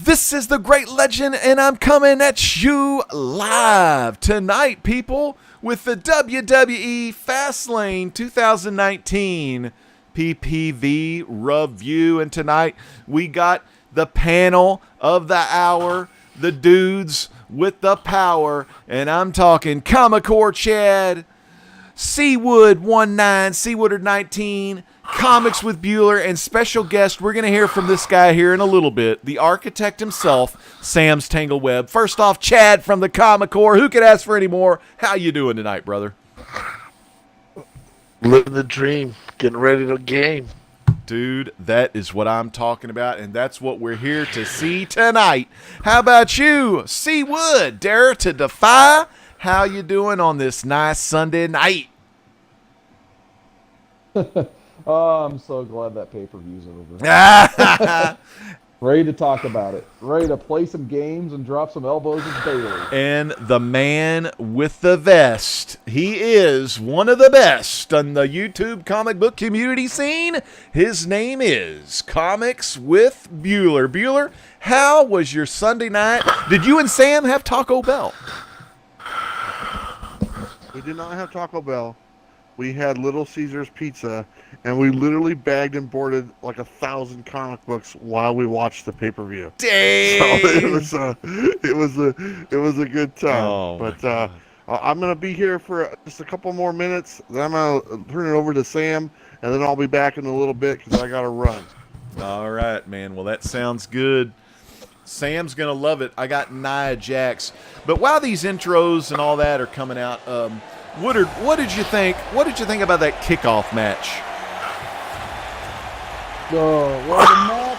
This is the Great Legend, and I'm coming at you live tonight, people, with the WWE Fastlane 2019 PPV review. And tonight we got the panel of the hour, the dudes with the power, and I'm talking Comicore Chad, Seawood 19, Seawoodard 19, Comics with Bueller, and special guest. We're going to hear from this guy here in a little bit, the architect himself, Sam's Tangled Web. First off, Chad from the Comicore. Who could ask for any more? How you doing tonight, brother? Living the dream, getting ready to game. Dude, that is what I'm talking about, and that's what we're here to see tonight. How about you, Seawood? Dare to defy? How you doing on this nice Sunday night? Oh, I'm so glad that pay-per-view's over. Ready to talk about it. Ready to play some games and drop some elbows at Bailey. And the man with the vest. He is one of the best on the YouTube comic book community scene. His name is Comics with Bueller. Bueller, how was your Sunday night? Did you and Sam have Taco Bell? We did not have Taco Bell. We had Little Caesars Pizza, and we literally bagged and boarded like 1,000 comic books while we watched the pay-per-view. Dang! So it was a good time. Oh, but I'm gonna be here for just a couple more minutes. Then I'm gonna turn it over to Sam, and then I'll be back in a little bit because I gotta run. All right, man. Well, that sounds good. Sam's gonna love it. I got Nia Jax. But while these intros and all that are coming out, Woodard, what did you think? What did you think about that kickoff match? Well, the match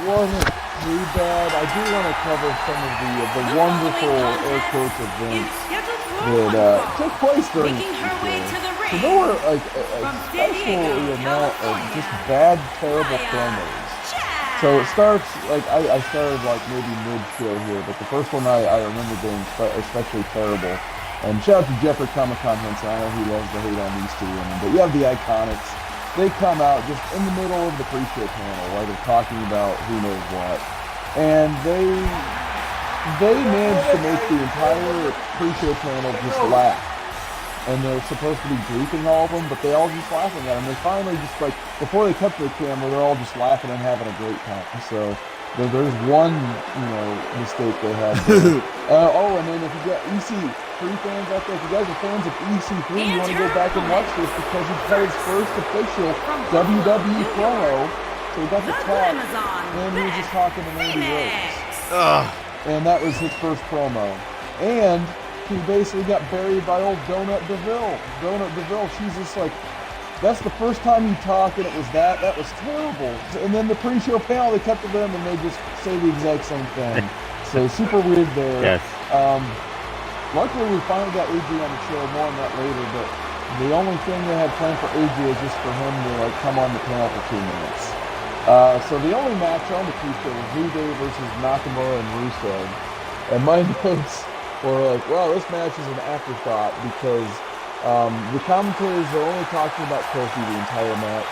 wasn't too bad. I do want to cover some of the wonderful air quotes events that took place during the show. So there were like a special amount of just bad, terrible promos. So it starts, like, I started, like, maybe mid-show here, but the first one I remember being especially terrible. And shout out to Jeffrey Comic-Con Henson. I know he loves to hate on these two women. But you have the Iconics. They come out just in the middle of the pre-show panel while they're talking about who knows what. And they managed to make the entire pre-show panel just laugh. And they're supposed to be briefing all of them, but they all just laughing at them. They finally just, like, before they cut to the camera, they're all just laughing and having a great time. So there's one, mistake they had there. And then if you got EC3 fans out there, if you guys are fans of EC3, you want to go back and watch this because he cut his first official WWE promo. So he got to talk, and he was just talking to Randy Rhodes. And that was his first promo. And he basically got buried by old Donut DeVille. Donut DeVille, she's just like, that's the first time you talk, and it was that was terrible. And then the pre-show panel, they cut to them, and they just say the exact same thing. So super weird there. Yes. Luckily, we finally got AJ on the show. More on that later. But the only thing they had planned for AJ was just for him to come on the panel for 2 minutes. So the only match on the pre-show was New Day versus Nakamura and Rusev. And my notes were like, wow, this match is an afterthought because the commentators are only talking about Kofi the entire match.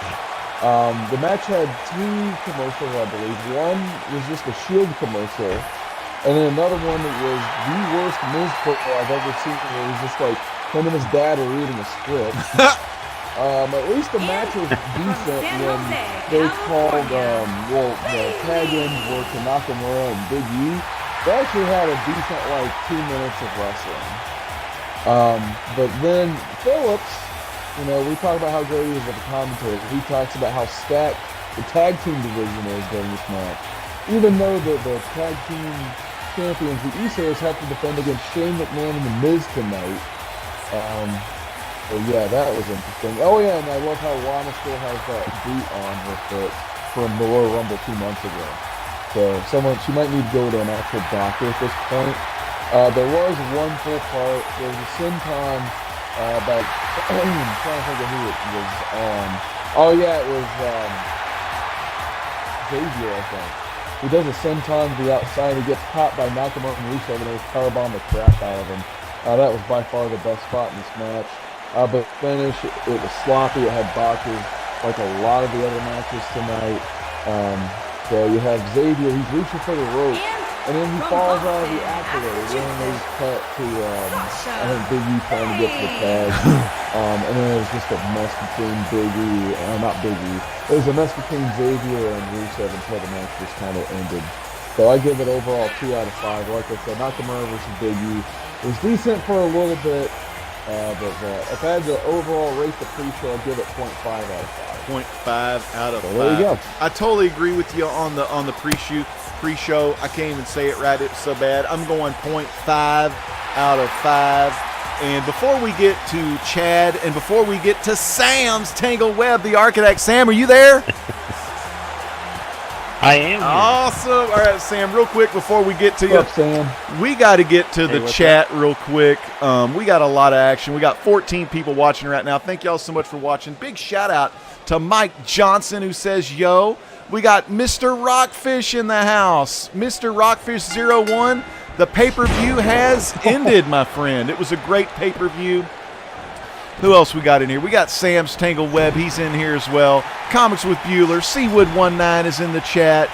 The match had 2 commercials, I believe. One was just a Shield commercial, and then another one that was the worst Miz football I've ever seen. It was just like him and his dad are reading a script. At least the match was decent when they called, the tag-ins were to Nakamura and Big E. They actually had a decent, 2 minutes of wrestling. But then Phillips, we talk about how great he is as a commentator. He talks about how stacked the tag team division is during this match. Even though the tag team champions, the Usos, have to defend against Shane McMahon and The Miz tonight. So yeah, that was interesting. Oh yeah, and I love how Lana still has that boot on her foot from the Royal Rumble 2 months ago. So she might need to go to an actual doctor at this point. There was one full part. There was a Senton about I'm trying to think of who it was on. Oh yeah, it was Xavier, I think. He does a Senton to the outside. He gets caught by Nakamura and Rusev, and they powerbomb the crap out of him. That was by far the best spot in this match. But finish, it was sloppy. It had botches like a lot of the other matches tonight. you have Xavier, he's reaching for the rope, and then he falls out of the accolade, and then they cut to, I think Big E trying to get to the tag, and then it was just a mess between Big E, not Big E, it was a mess between Xavier and Rusev until the match just kind of ended. So I give it overall 2 out of 5. Like I said, Nakamura versus Big E was decent for a little bit, but if I had to overall rate the pre-show, I'd give it 0.5 out of 5. 0.5 out of 5. There you go. I totally agree with you on the pre-show. I can't even say it right. It's so bad. I'm going 0.5 out of 5. And before we get to Chad and before we get to Sam's Tangled Web, the Architect, Sam, are you there? I am here. Awesome. All right, Sam, real quick before we get to you. What's up, Sam? We got to get to the chat real quick. We got a lot of action. We got 14 people watching right now. Thank y'all so much for watching. Big shout out to Mike Johnson who says, yo. We got Mr. Rockfish in the house. Mr. Rockfish01. The pay-per-view has ended, my friend. It was a great pay-per-view. Who else we got in here? We got Sam's Tangled Web. He's in here as well. Comics with Bueller. Seawood19 is in the chat.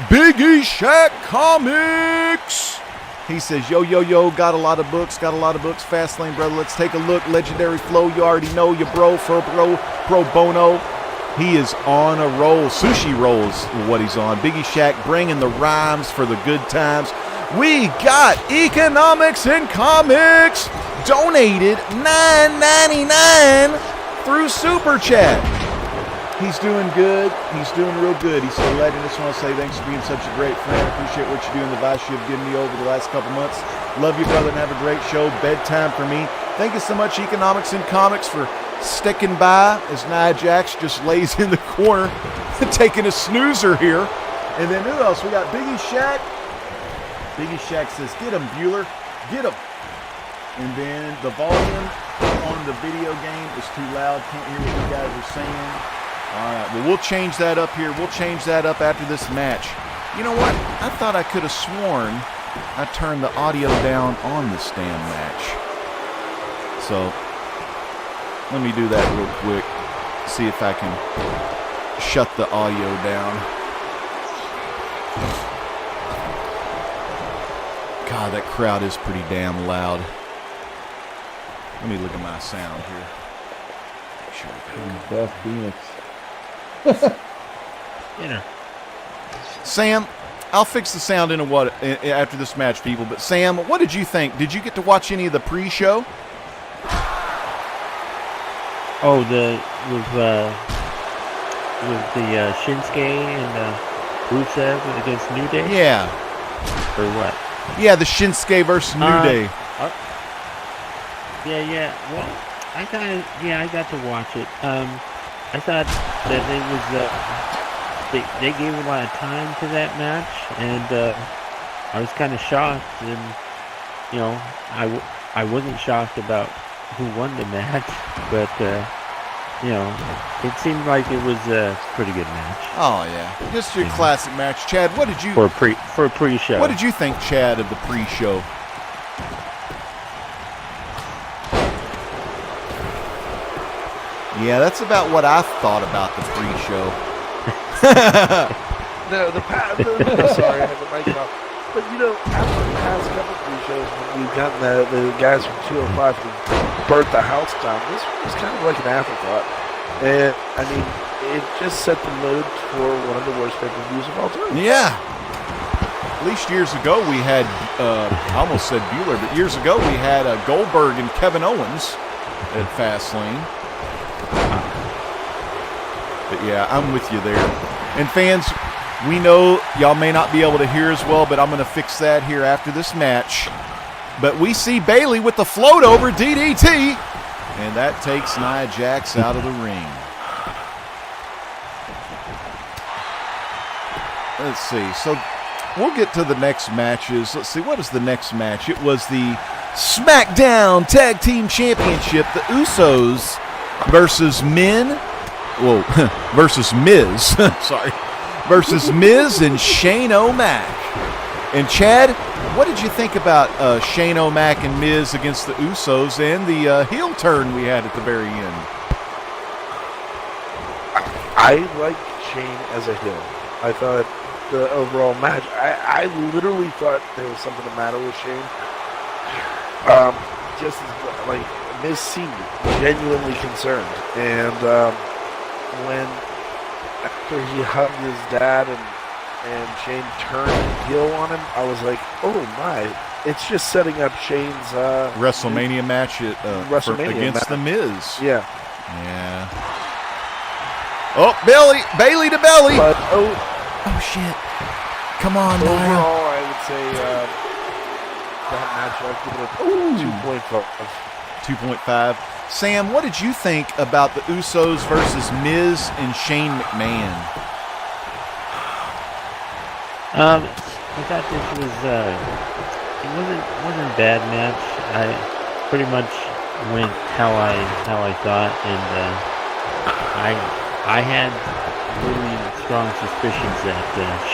Big E Shack Comics. He says, yo, yo, yo, got a lot of books. Fastlane, brother. Let's take a look. Legendary Flow. You already know your bro, pro bono. He is on a roll. Sushi rolls what he's on. Biggie Shack bringing the rhymes for the good times. We got Economics and Comics donated $9.99 through Super Chat. He's doing good. He's doing real good. He said, Legend, I just want to say thanks for being such a great friend. I appreciate what you do and the advice you've given me over the last couple months. Love you, brother, and have a great show. Bedtime for me. Thank you so much, Economics and Comics, for sticking by as Nia Jax just lays in the corner taking a snoozer here. And then who else? We got Biggie Shack. Biggie Shack says, get him, Bueller. Get him. And then the volume on the video game is too loud. Can't hear what you guys are saying. All right, well, we'll change that up here. We'll change that up after this match. You know what? I thought I could have sworn I turned the audio down on this damn match. So let me do that real quick. See if I can shut the audio down. God, that crowd is pretty damn loud. Let me look at my sound here. Make sure Beth Phoenix. You know. Sam, I'll fix the sound in after this match, people. But Sam, what did you think? Did you get to watch any of the pre-show? Oh, with the Shinsuke and Rusev against New Day? Yeah. Or what? Yeah, the Shinsuke versus New Day. Yeah. Well, I got to watch it. I thought that it was they gave a lot of time to that match, and I was kind of shocked. And you know, I wasn't shocked about who won the match, but you know, it seemed like it was a pretty good match. Oh yeah, just your classic match, Chad. What did you for a pre-show? What did you think, Chad, of the pre-show? Yeah, that's about what I thought about the pre-show. Sorry, I had the mic off. But you know, after the past couple pre-shows, when we've gotten the guys from 205 to burnt the house down, this was kind of like an afterthought. And I mean, it just set the mood for one of the worst pay-per-views of all time. Yeah. At least years ago we had, I almost said Bueller, but years ago we had Goldberg and Kevin Owens at Fastlane. But yeah, I'm with you there. And fans, we know y'all may not be able to hear as well, but I'm going to fix that here after this match. But we see Bayley with the float over DDT, and that takes Nia Jax out of the ring. Let's see. So we'll get to the next matches. Let's see. What is the next match? It was the SmackDown Tag Team Championship. The Usos versus versus Miz. Sorry. Versus Miz and Shane O'Mac. And Chad, what did you think about Shane O'Mac and Miz against the Usos and the heel turn we had at the very end? I like Shane as a heel. I thought the overall match. I literally thought there was something the matter with Shane. Just as, like, Miz seemed genuinely concerned, and when after he hugged his dad and Shane turned heel on him, I was like, oh my! It's just setting up Shane's WrestleMania match WrestleMania against The Miz. Yeah. Oh, Bailey to belly. But Oh shit! Come on, Nia. overall, I would say that match I'd give it a 2.5. 2.5. Sam, what did you think about the Usos versus Miz and Shane McMahon? I thought this was it wasn't a bad match. I pretty much went how I thought, and I had really strong suspicions that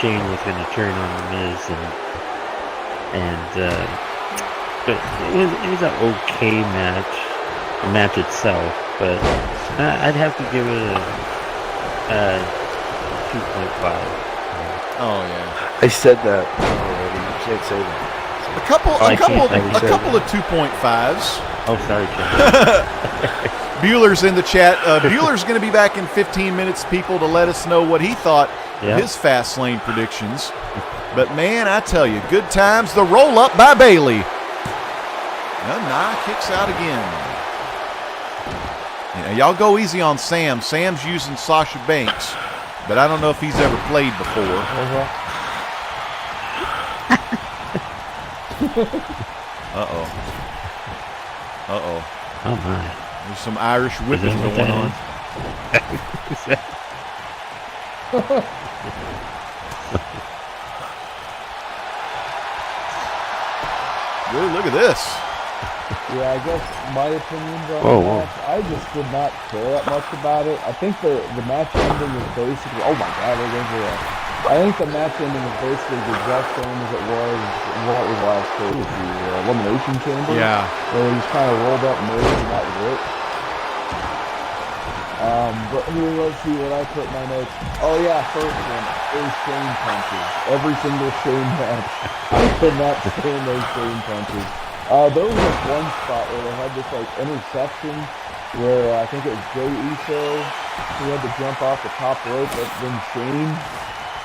Shane was going to turn on the Miz, but it was an okay match, the match itself. But I'd have to give it a 2.5. Oh yeah. I said that already. You can't say that. A couple I can't say of 2.5s. Oh, sorry, Jim. Bueller's in the chat. Bueller's going to be back in 15 minutes, people, to let us know what he thought of his Fastlane predictions. But, man, I tell you, good times. The roll-up by Bailey. Well, Nia kicks out again. You know, y'all go easy on Sam. Sam's using Sasha Banks, but I don't know if he's ever played before. Uh-oh. Oh, my. There's some Irish whipping going on. Ooh, look at this. Yeah, I guess my opinions on the match, I just did not care that much about it. I think the match ending is basically, oh my god, they're going to do that. I think the match ending is basically the exact same as it was last year with the Elimination Chamber. Yeah. Where he just kind of rolled up Miz and that was it. But here, let's see what I put in my notes. Oh yeah, first one is Shane punches. Every single Shane match. I could not stand those Shane punches. There was this one spot where they had this like interception where I think it was Jay Uso who had to jump off the top rope, but then Shane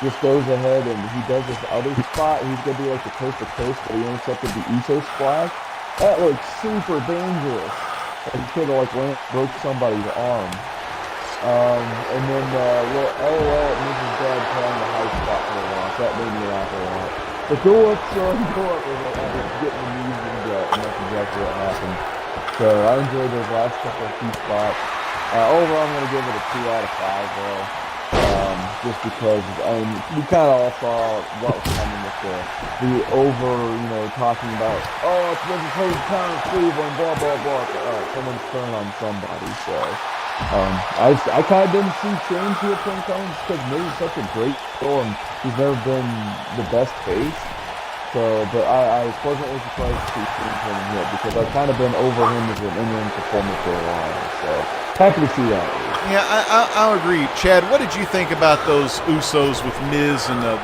just goes ahead and he does this other spot. He's gonna do like the coast to coast, but he intercepted the Uso splash. That looked super dangerous. Like he could have like broke somebody's arm. And then LOL at Mrs. Dad trying the high spot for a while. That made me laugh a lot. But go up, son, go up. And just getting the knees in the gut, and that's exactly what happened. So I enjoyed those last couple of key spots. Overall, I'm going to give it a 2 out of 5, though. Just because we kind of all saw what was coming with the talking about, oh, it's Mrs. Hometown of Cleveland, blah, blah, blah. Someone's turning on somebody, so. I kind of didn't see Shane to a turn coming because Miz is such a great heel and he's never been the best face. So, but I was pleasantly surprised to see Shane turning heel because I've kind of been over him as an in-ring performer for a while. So, happy to see that. Yeah, I'll agree. Chad, what did you think about those Usos with Miz and the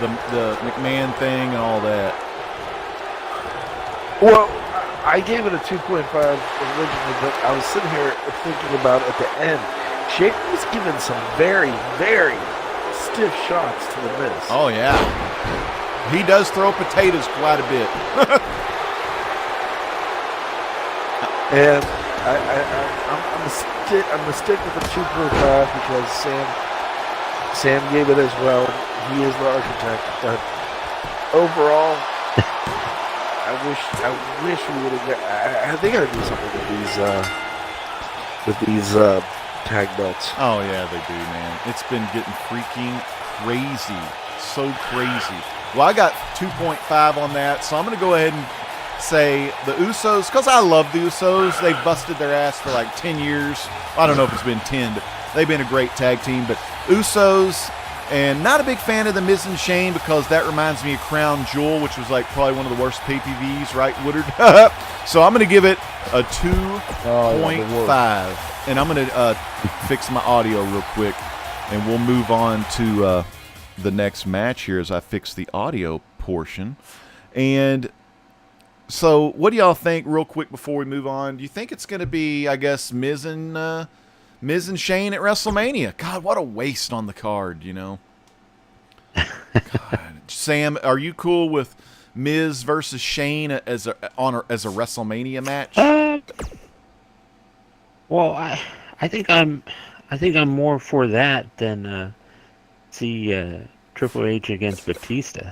McMahon thing and all that? Well, I gave it a 2.5 originally, but I was sitting here thinking about at the end, Shane was given some very, very stiff shots to the Miz. Oh, yeah. He does throw potatoes quite a bit. And I'm gonna stick with the 2.5 because Sam gave it as well. He is the architect, but overall, I wish we would have got. They got to do something with these tag belts. Oh yeah, they do, man. It's been getting freaking crazy, so crazy. Well, I got 2.5 on that, so I'm gonna go ahead and say the Usos, because I love the Usos. They've busted their ass for like 10 years. I don't know if it's been 10, but they've been a great tag team. But Usos. And not a big fan of the Miz and Shane because that reminds me of Crown Jewel, which was like probably one of the worst pay-per-views, right, Woodard? So I'm going to give it a 2.5. And I'm going to fix my audio real quick, and we'll move on to the next match here as I fix the audio portion. And so what do y'all think, real quick before we move on? Do you think it's going to be, I guess, Miz and Shane at WrestleMania? God, what a waste on the card, you know? God. Sam, are you cool with Miz versus Shane as a WrestleMania match? Well, I think I'm more for that than see Triple H against Batista.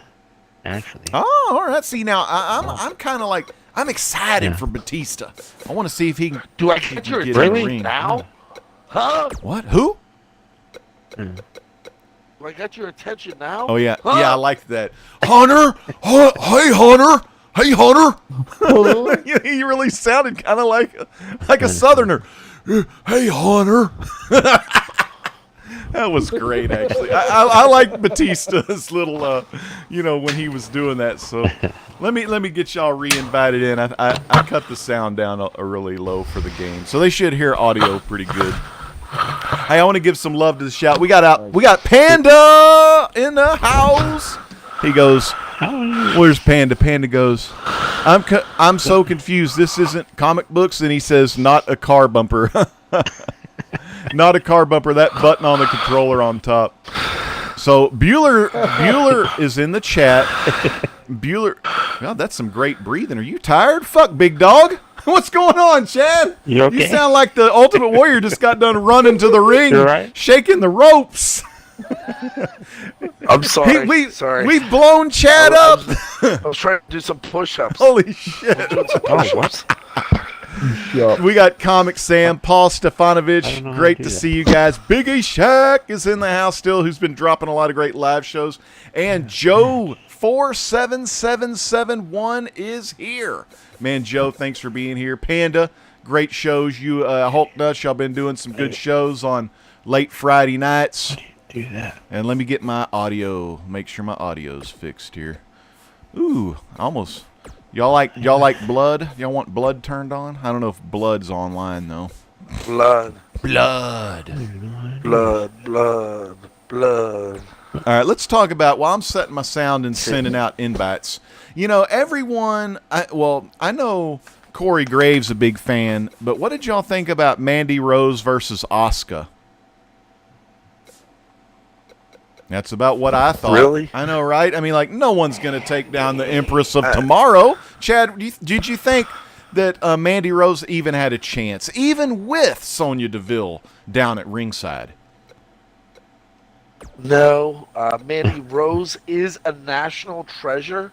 Actually. Oh, all right. See, now I'm kind of like I'm excited for Batista. I want to see if he can. Do I get your get in the attention ring. now? Huh? What? Who? Do I got your attention now? Oh yeah, Huh? yeah. I like that. Hunter, hey Hunter, hey Hunter. He really sounded kind of like a Southerner. Hey Hunter. That was great, actually. I like Batista's little, when he was doing that. So let me get y'all re-invited in. I cut the sound down a really low for the game, so they should hear audio pretty good. Hey, I want to give some love to the shout. We got Panda in the house. He goes, "Where's Panda?" Panda goes, "I'm so confused. This isn't comic books." And he says, "Not a car bumper." Not a car bumper, that button on the controller on top. So Bueller is in the chat. Bueller, well, that's some great breathing. Are you tired? Fuck, big dog. What's going on, Chad? You okay? You sound like the Ultimate Warrior just got done running to the ring, You're right. shaking the ropes. I'm sorry. Sorry. We've blown Chad up. I was trying to do some push-ups. Holy shit. Push-ups. We got Comic Sam, Paul Stefanovic. Great to see you guys. Big E Shaq is in the house still, who's been dropping a lot of great live shows. And Joe 47771 is here. Man, Joe, thanks for being here. Panda, great shows. You, Hulk Nuts, y'all been doing some good shows on late Friday nights. Do that. And let me get my audio, make sure my audio's fixed here. Ooh, almost. Y'all like blood? Y'all want blood turned on? I don't know if blood's online though. Blood. Blood. Blood. All right, let's talk about, while I'm setting my sound and sending out invites. You know, everyone, I know Corey Graves a big fan, but what did y'all think about Mandy Rose versus Asuka? That's about what I thought. Really? I know, right? I mean, like, no one's going to take down the Empress of Tomorrow. Chad, did you think that Mandy Rose even had a chance, even with Sonya Deville down at ringside? No. Mandy Rose is a national treasure.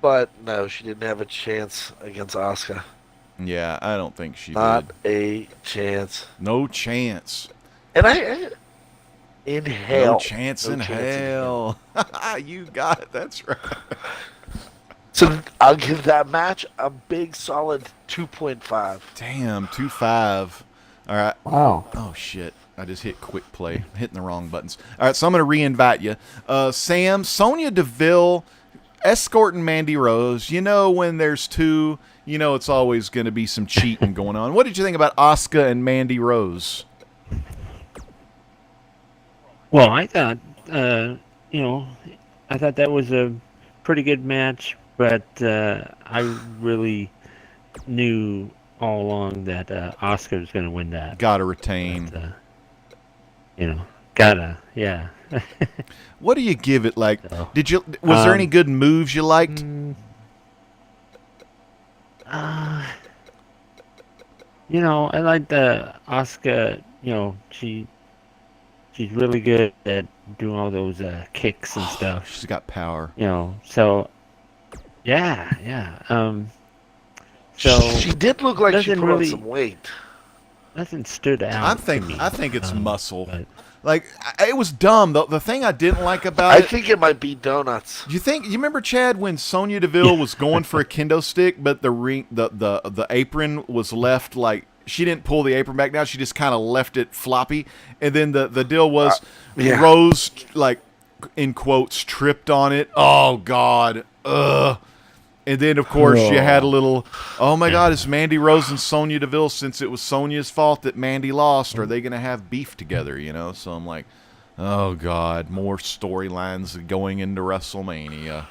But no, she didn't have a chance against Asuka. Yeah, I don't think she Not did. a chance. No chance. And I in hell. No chance in hell. You got it. That's right. So I'll give that match a big solid 2.5. Damn, 2.5. All right. Wow. Oh, shit. I just hit quick play. I'm hitting the wrong buttons. All right, so I'm going to re-invite you. Sam, Sonya Deville escorting Mandy Rose. You know, when there's two, you know it's always going to be some cheating going on. What did you think about Asuka and Mandy Rose? Well, I thought, I thought that was a pretty good match, but I really knew all along that Asuka was going to win that. Gotta retain. But, gotta, yeah. What do you give it? Like, So, was there any good moves you liked? I like the Asuka. She's really good at doing all those kicks and stuff. She's got power. So yeah. So she did look like she doesn't put on really- some weight. nothing stood out. to me, I think it's muscle. but- Like, it was dumb. The thing I didn't like about I it. think it might be donuts. You remember, Chad, when Sonya Deville was going for a kendo stick, but the apron was left, like, she didn't pull the apron back down. She just kind of left it floppy. And then the deal was yeah. Rose, like, in quotes, tripped on it. Oh, God. Ugh. And then, of course, you had a little, oh, my God, it's Mandy Rose and Sonya Deville. Since it was Sonya's fault that Mandy lost, are they going to have beef together, So I'm like, Oh, God. More storylines going into WrestleMania.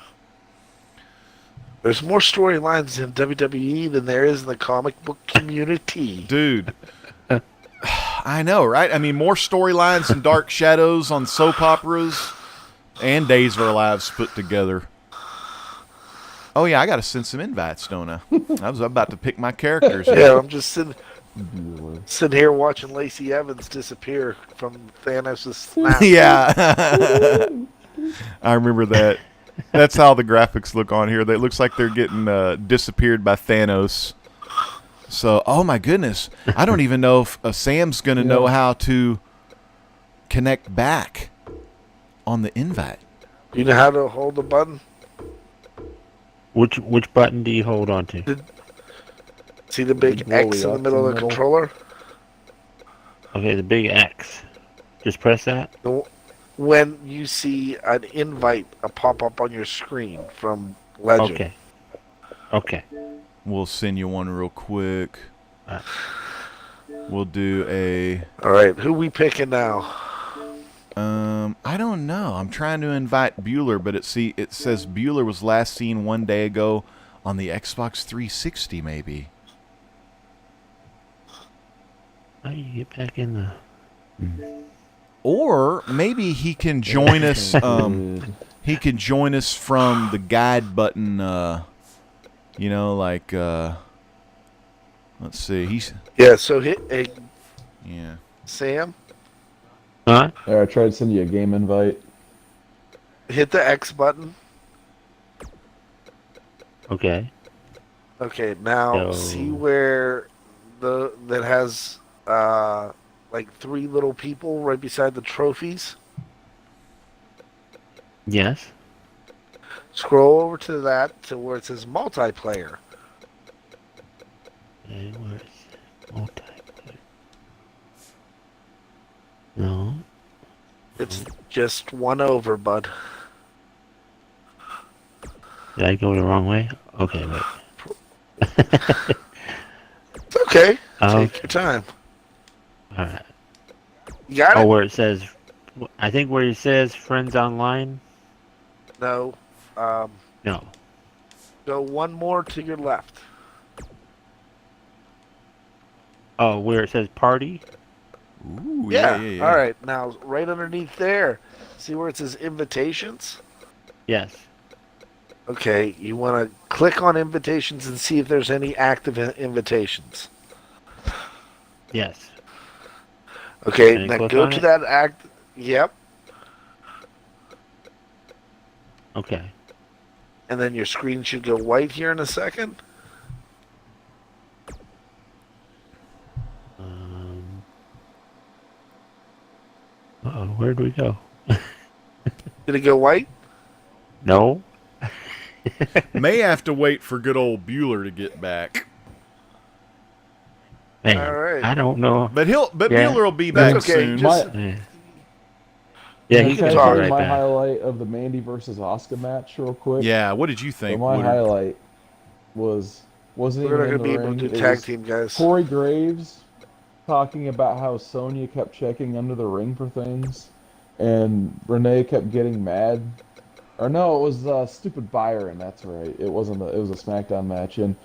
There's more storylines in WWE than there is in the comic book community. Dude. I know, right? I mean, more storylines and Dark Shadows on soap operas and Days of Our Lives put together. Oh, yeah, I got to send some invites, don't I? I was about to pick my characters. Yeah, I'm just sitting here watching Lacey Evans disappear from Thanos' snap. Yeah. I remember that. That's how the graphics look on here. It looks like they're getting disappeared by Thanos. So, oh my goodness. I don't even know if Sam's going to know how to connect back on the invite. You know how to hold the button? Which button do you hold on to? See the big X in the middle of the controller? Okay, the big X. Just press that? When you see an invite pop up on your screen from Legend. Okay. Okay. We'll send you one real quick. Alright. We'll do a... All right, who we picking now? I don't know. I'm trying to invite Bueller, but it says Bueller was last seen 1 day ago on the Xbox 360, maybe. How do you get back in the... Or maybe he can join us. He can join us from the guide button. You know, like let's see. Yeah. So hit Yeah. Sam. Huh? There, I tried to send you a game invite. Hit the X button. Okay. Okay. Now see where that has like 3 little people right beside the trophies. Yes. Scroll over to that to where it says multiplayer. And where's multiplayer? No. It's just one over, bud. Did I go the wrong way? Okay, wait. It's okay. Oh. Take your time. Alright. You got it? Oh, where it says... I think where it says Friends Online? No. No. Go one more to your left. Oh, where it says Party? Ooh, Yeah. All right. Now, right underneath there, see where it says invitations? Yes. Okay. You want to click on invitations and see if there's any active invitations. Yes. Okay. Can I Now click go on to it? that act. Yep. Okay. And then your screen should go white here in a second. Uh-oh, where'd we go? Did it go white? No. May have to wait for good old Bueller to get back. Man, All right. I don't know. But Yeah. Bueller will be back That's okay, soon. just- Yeah, You he can can talk. be my right back. highlight of the Mandy versus Asuka match real quick. Yeah, what did you So think? my Woodard? highlight wasn't We're even not in going to the be able ring. to do It tag was team, guys. Corey Graves talking about how Sonya kept checking under the ring for things, and Renee kept getting mad. Or no, it was stupid Byron. That's right. It wasn't. It was a SmackDown match, and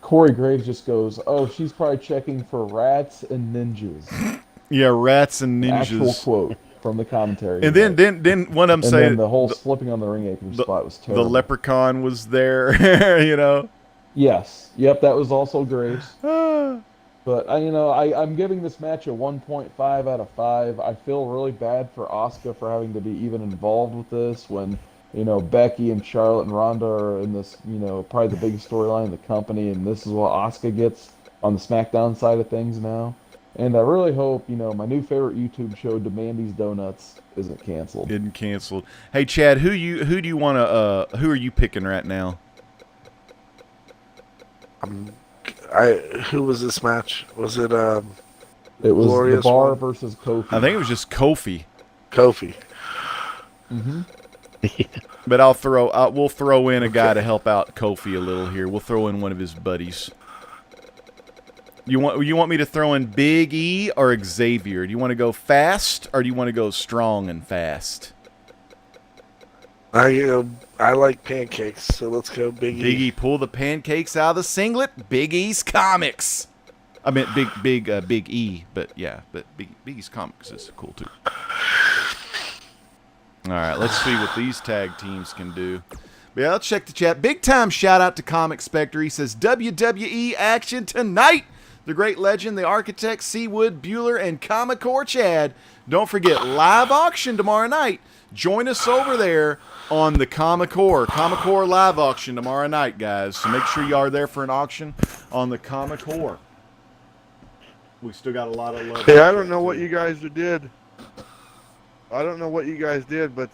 Corey Graves just goes, "Oh, she's probably checking for rats and ninjas." Yeah, rats and Actual ninjas. quote from the commentary. And then one of them and say then the whole slipping on the ring apron spot was the terrible. leprechaun was there. You know. Yes. Yep. That was also Graves. Ah. But I'm giving this match a 1.5 out of 5. I feel really bad for Asuka for having to be even involved with this when Becky and Charlotte and Ronda are in this probably the biggest storyline in the company, and this is what Asuka gets on the SmackDown side of things now. And I really hope my new favorite YouTube show, Demandy's Donuts, isn't canceled. Isn't canceled. Hey Chad, who do you want to? Who are you picking right now? Who was this match? Was it It was Glorious the Bar one? versus Kofi. I think it was just Kofi. Kofi? Mm-hmm. But we'll throw in a guy to help out Kofi a little here. We'll throw in one of his buddies. You want me to throw in Big E or Xavier? Do you want to go fast or do you want to go strong and fast? I like pancakes, so let's go Big E. Big E, pull the pancakes out of the singlet. Big E's Comics. I meant Big E, but yeah, but Big E's Comics is cool too. All right, let's see what these tag teams can do. But yeah, let's check the chat. Big time shout out to Comic Spectre. He says WWE action tonight. The great legend, the architect, Seawood, Bueller, and Comicore Chad. Don't forget, live auction tomorrow night. Join us over there on the Comicore live auction tomorrow night, guys. So make sure you are there for an auction on the Comicore. We still got a lot of love. Hey, I don't know what you guys did. I don't know what you guys did, but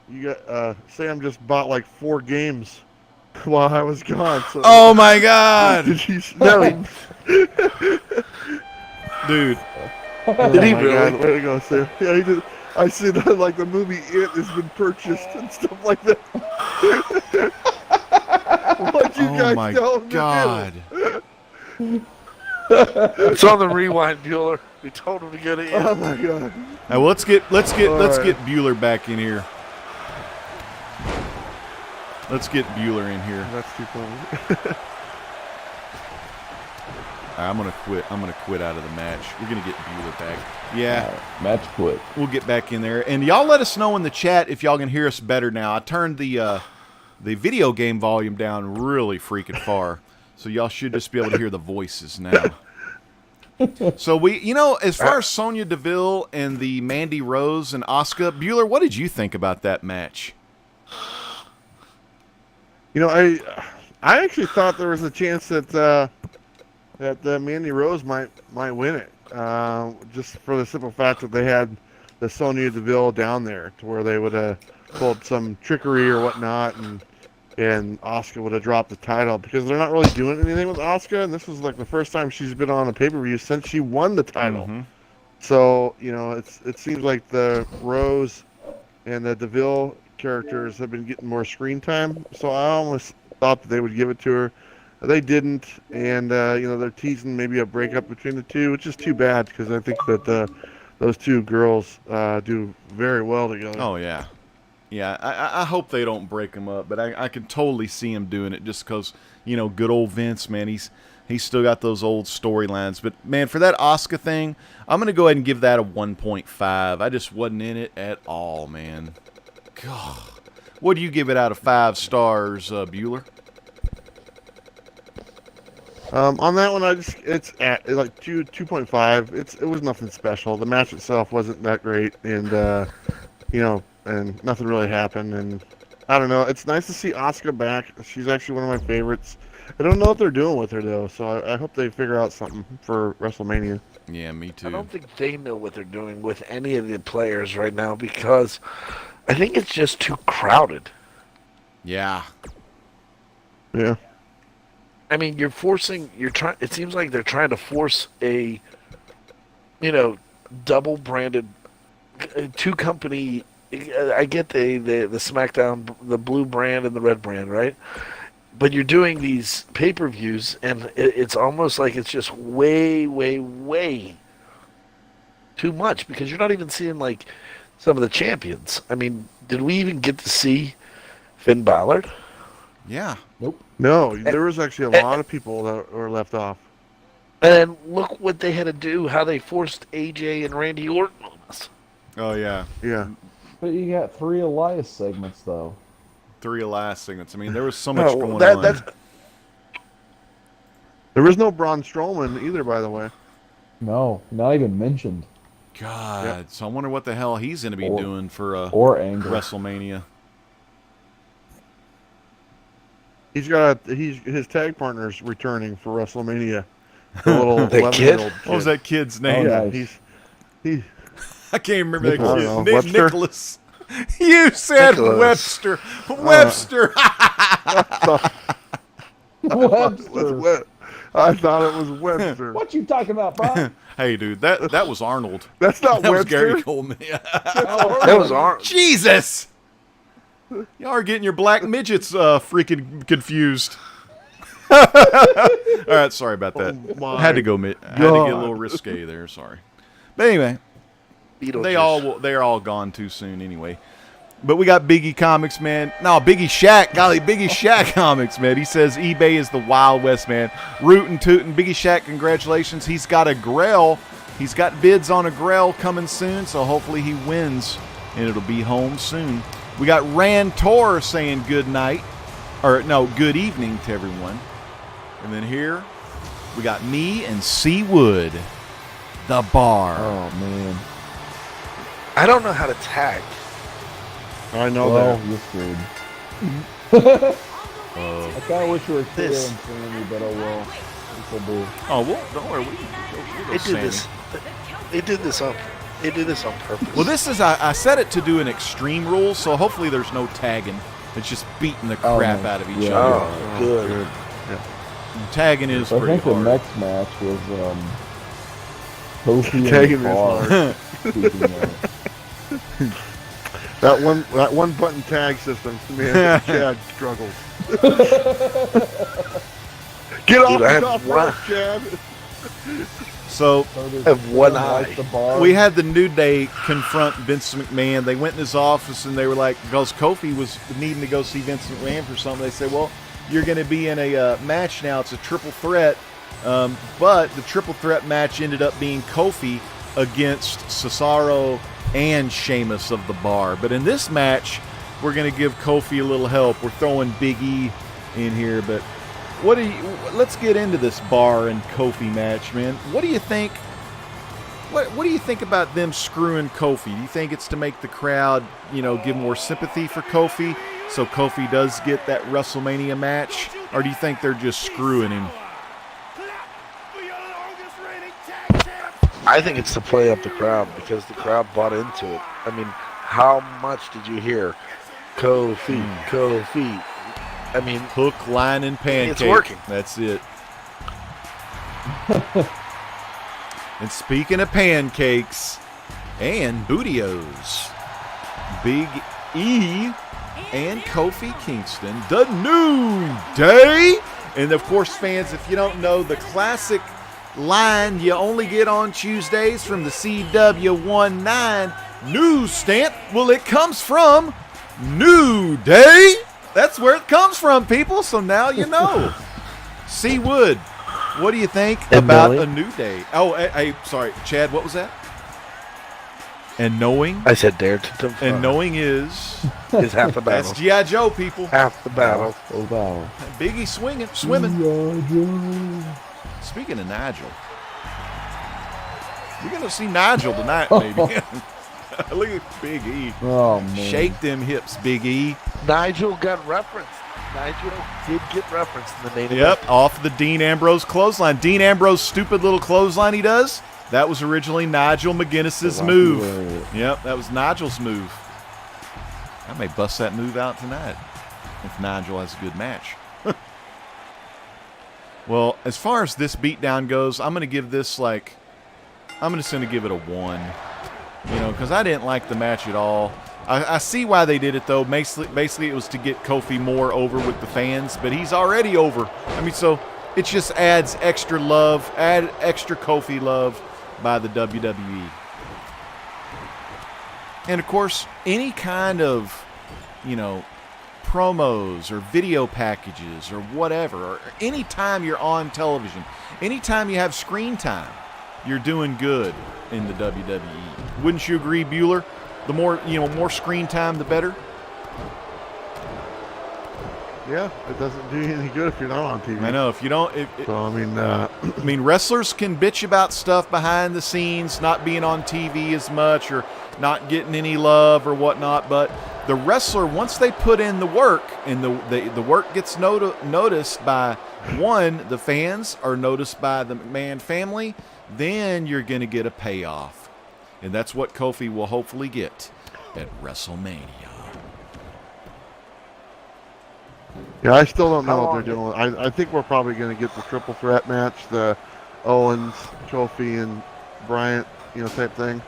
you got Sam just bought like 4 games while I was gone. So Oh my God, did you know? dude! Did he my really? God, way to go, Sam. Yeah, he did. I see that like the movie It has been purchased and stuff like that. What you Oh guys my tell him God! to do? It's on the rewind, Bueller. We told him to go to it. Oh my God. Now let's get All right. Bueller back in here. Let's get Bueller in here. That's too funny. All right, I'm gonna quit out of the match. We're gonna get Bueller back. Yeah, Match quit. we'll get back in there. And y'all let us know in the chat if y'all can hear us better now. I turned the video game volume down really freaking far, so y'all should just be able to hear the voices now. So as far as Sonya Deville and the Mandy Rose and Asuka, Bueller, what did you think about that match? I actually thought there was a chance that Mandy Rose might win it, just for the simple fact that they had the Sonya Deville down there, to where they would have pulled some trickery or whatnot, and Asuka would have dropped the title, because they're not really doing anything with Asuka, and this was like the first time she's been on a pay-per-view since she won the title. Mm-hmm. So it seems like the Rose and the Deville characters have been getting more screen time, so I almost thought that they would give it to her. They didn't, and they're teasing maybe a breakup between the two, which is too bad, because I think that those two girls do very well together. Oh yeah, yeah. I hope they don't break them up, but I can totally see him doing it just because good old Vince, man. He's still got those old storylines. But man, for that Asuka thing, I'm gonna go ahead and give that a 1.5. I just wasn't in it at all, man. God, what do you give it out of 5 stars, Bueller? On that one, it's at like 2.5. It was nothing special. The match itself wasn't that great, and and nothing really happened. And I don't know. It's nice to see Asuka back. She's actually one of my favorites. I don't know what they're doing with her though, so I hope they figure out something for WrestleMania. Yeah, me too. I don't think they know what they're doing with any of the players right now, because I think it's just too crowded. Yeah. Yeah. I mean, it seems like they're trying to force a, double branded, 2 company. I get the SmackDown, the blue brand and the red brand, right? But you're doing these pay-per-views, and it's almost like it's just way, way, way too much, because you're not even seeing like some of the champions. I mean, did we even get to see Finn Balor? Yeah. Nope. No, there was actually a lot of people that were left off. And look what they had to do, how they forced AJ and Randy Orton on us. Oh yeah. Yeah. But you got 3 Elias segments, though. 3 Elias segments. I mean, there was so much going on. There was no Braun Strowman either, by the way. No, not even mentioned. God. Yep. So I wonder what the hell he's going to be doing for Or Angle. WrestleMania. His tag partner's returning for WrestleMania. The little The 11-year-old kid? What was that kid's name? Yeah, Nice. he I can't remember that I don't kid's know, name. Webster? Nicholas. You said Nicholas. Webster. Webster. Webster. I thought it was Webster. What you talking about, Brian? Hey, dude, that was Arnold. That's not That was Webster. Gary Coleman. That was Arnold. Jesus. Y'all are getting your black midgets freaking confused. All right, sorry about that. Oh I had to go. I had to get a God. little risque there. Sorry, but anyway, Beetlejuice. they're all gone too soon anyway. But we got Biggie Comics, man. No, Biggie Shack. Golly, Biggie Shack Comics, man. He says eBay is the Wild West, man. Rootin' tootin'. Biggie Shack, congratulations. He's got a Grail. He's got bids on a Grail coming soon, so hopefully he wins, and it'll be home soon. We got Rantor saying good night, or no, good evening to everyone. And then here, we got me and C. Wood, the bar. Oh, man. I don't know how to tag. I know Well, that. you're screwed. I kind of wish you were clear This. and Sammy, but oh well. This will do. Oh, well, don't worry. We'll go They did Sammy. this. They did this on. They did this on purpose. Well, this is, I set it to do an extreme rule, so hopefully there's no tagging. It's just beating the Oh, crap no. out of each Yeah. other. Oh, good. Tagging is I pretty think the hard. next match was Kofi Tagging and is the Bar. Speaking of. That one button tag system, man. Chad struggles. Get off Dude, I the have top one- rope, Chad. So So does Have one Tim like eye. the Bar? we had the New Day confront Vince McMahon. They went in his office and they were like, because Kofi was needing to go see Vince McMahon for something, they said, well, you're going to be in a match now. It's a triple threat. But the triple threat match ended up being Kofi against Cesaro and Sheamus of the Bar. But in this match, we're going to give Kofi a little help. We're throwing Big E in here. But let's get into this Bar and Kofi match, man. What do you think? What do you think about them screwing Kofi? Do you think it's to make the crowd, give more sympathy for Kofi, so Kofi does get that WrestleMania match? Or do you think they're just screwing him? I think it's to play up the crowd because the crowd bought into it. I mean, how much did you hear? Kofi, Kofi. I mean, Hook, line, and pancake. It's working. That's it. And speaking of pancakes and bootios, Big E and Kofi Kingston, the New Day. And of course, fans, if you don't know, the classic line you only get on Tuesdays from the CW19 newsstand, well, it comes from New Day. That's where it comes from, people. So now you know. C. Wood, what do you think And about Billy? a New Day? Oh, hey, sorry, Chad, what was that? And knowing, I said dare to confront and knowing is half the battle. that's G.I. Joe, people. Half the battle. Oh, wow. Biggie swimming. Speaking of Nigel, you're gonna see Nigel tonight, baby. Look at Big E. Oh, man. Shake them hips, Big E. Nigel got referenced. Nigel did get referenced in the main event. Yep, off the Dean Ambrose clothesline. Dean Ambrose stupid little clothesline he does. That was originally Nigel McGuinness's move. Yep, that was Nigel's move. I may bust that move out tonight if Nigel has a good match. Well, as far as this beatdown goes, I'm going to give this I'm just going to give it a 1. Because I didn't like the match at all. I see why they did it, though. Basically, it was to get Kofi more over with the fans, but he's already over. I mean, so it just adds extra love, extra Kofi love by the WWE. And, of course, any kind of, promos or video packages or whatever, or anytime you're on television, anytime you have screen time, you're doing good in the WWE. Wouldn't you agree, Bueller? The more, more screen time, the better. Yeah, it doesn't do you any good if you're not on TV. I know. If you don't, So, I mean, wrestlers can bitch about stuff behind the scenes, not being on TV as much or not getting any love or whatnot. But the wrestler, once they put in the work and the work gets noticed by the fans, or noticed by the McMahon family, then you're going to get a payoff. And that's what Kofi will hopefully get at WrestleMania. yeah, I still don't know How what they're long doing. I think we're probably going to get the triple threat match, the Owens, Kofi, and Bryant, type thing.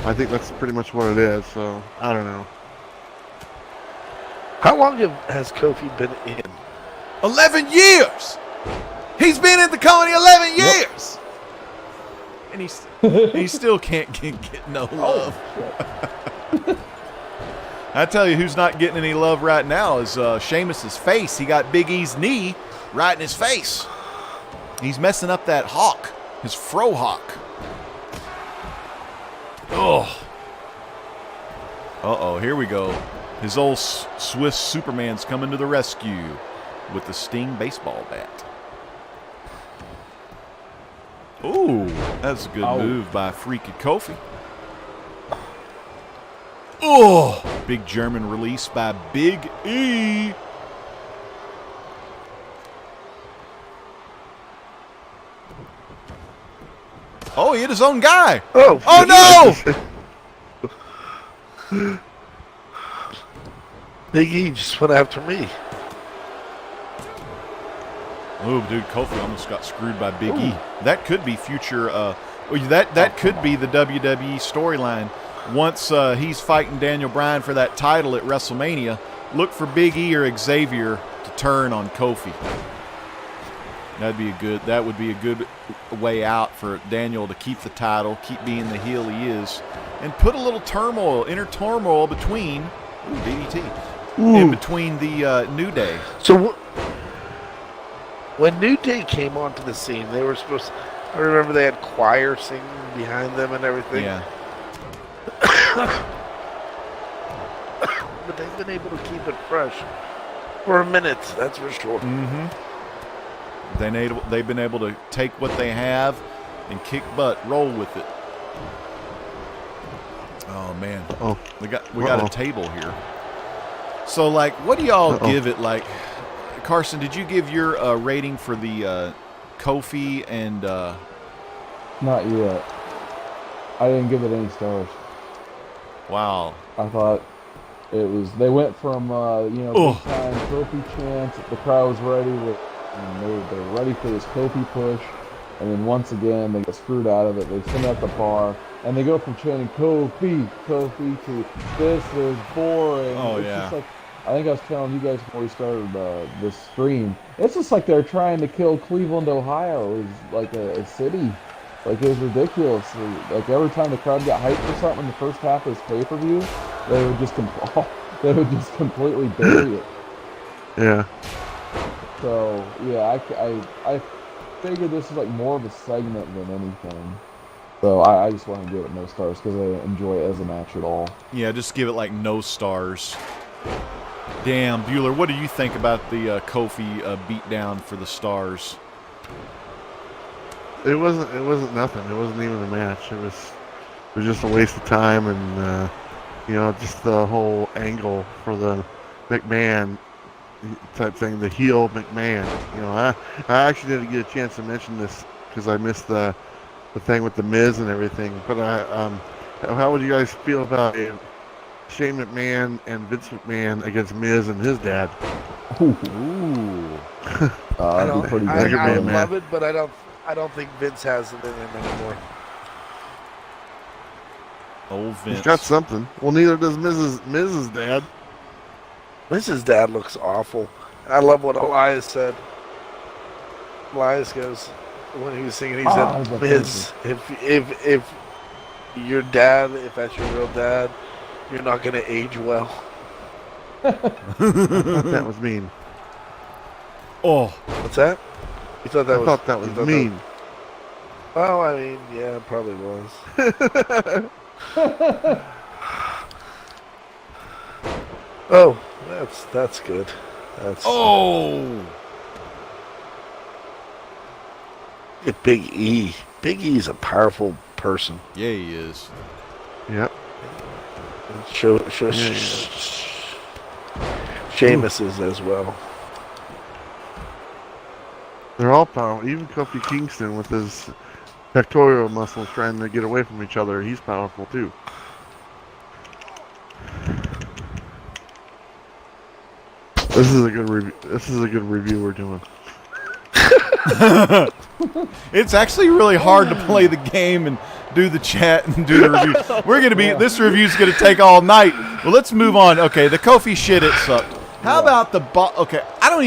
I think that's pretty much what it is. So I don't know. How long has Kofi been in? 11 years. He's been in the company 11 years. And he still can't get no love. I tell you who's not getting any love right now is Sheamus's face. He got Big E's knee right in his face. He's messing up that hawk, his fro hawk. Oh. Uh-oh, here we go. His old Swiss Superman's coming to the rescue with the Sting baseball bat. Ooh, that's a good move by Freaky Kofi. Oh, big German release by Big E. Oh, he hit his own guy. Oh no! Big E just went after me. Oh, dude, Kofi almost got screwed by Big E. That could be future. That could be the WWE storyline. Once he's fighting Daniel Bryan for that title at WrestleMania, look for Big E or Xavier to turn on Kofi. That would be a good way out for Daniel to keep the title, keep being the heel he is, and put a little inner turmoil between in between the New Day. So when New Day came onto the scene, they were supposed to, I remember they had choir singing behind them and everything. Yeah. But they've been able to keep it fresh for a minute, that's for sure. Mm-hmm. They've been able to take what they have and kick butt, roll with it. Oh man, we got a table here. So like, what do y'all give it? Like, Carson, did you give your rating for the Kofi and? Not yet. I didn't give it any stars. Wow. I thought it was. They went from big time Kofi chants. The crowd was ready. They're ready for this Kofi push, and then once again they get screwed out of it. They send out the bar, and they go from chanting Kofi, Kofi to this is boring. Oh it's yeah. Just like, I think I was telling you guys before we started this stream. It's just like they're trying to kill Cleveland, Ohio. It was like a city. Like, it was ridiculous. Like, every time the crowd got hyped for something in the first half of this pay-per-view, they would just completely bury it. Yeah. So, yeah, I figured this is like more of a segment than anything. So I just want to give it no stars because I didn't enjoy it as a match at all. Yeah, just give it like no stars. Damn, Bueller, what do you think about the Kofi beatdown for the stars? It wasn't nothing. It wasn't even a match. It was just a waste of time, and just the whole angle for the McMahon type thing, the heel McMahon. I actually didn't get a chance to mention this because I missed the thing with the Miz and everything. But how would you guys feel about Shane McMahon and Vince McMahon against Miz and his dad? Ooh. I that'd be pretty I good. would love it, but I don't think Vince has it in him anymore. Old Vince. He's got something. Well, neither does Mrs. dad. Mrs. Dad looks awful. I love what Elias said. Elias goes, when he was singing, he said, Miz, if your dad, if that's your real dad, you're not going to age well. I thought that was mean. Oh. What's that? You thought that I thought that was mean. Well, I mean, yeah, it probably was. Oh, that's good. Oh! Look at Big E. Big E is a powerful person. Yeah, he is. Yep. Sheamus is as well. They're all powerful. Even Kofi Kingston with his pectoral muscles trying to get away from each other, he's powerful too. This is a good review. This is a good review we're doing. It's actually really hard to play the game and do the chat and do the review. This review's gonna take all night. Well, let's move on. Okay, the Kofi shit, it sucked. How about the okay? I don't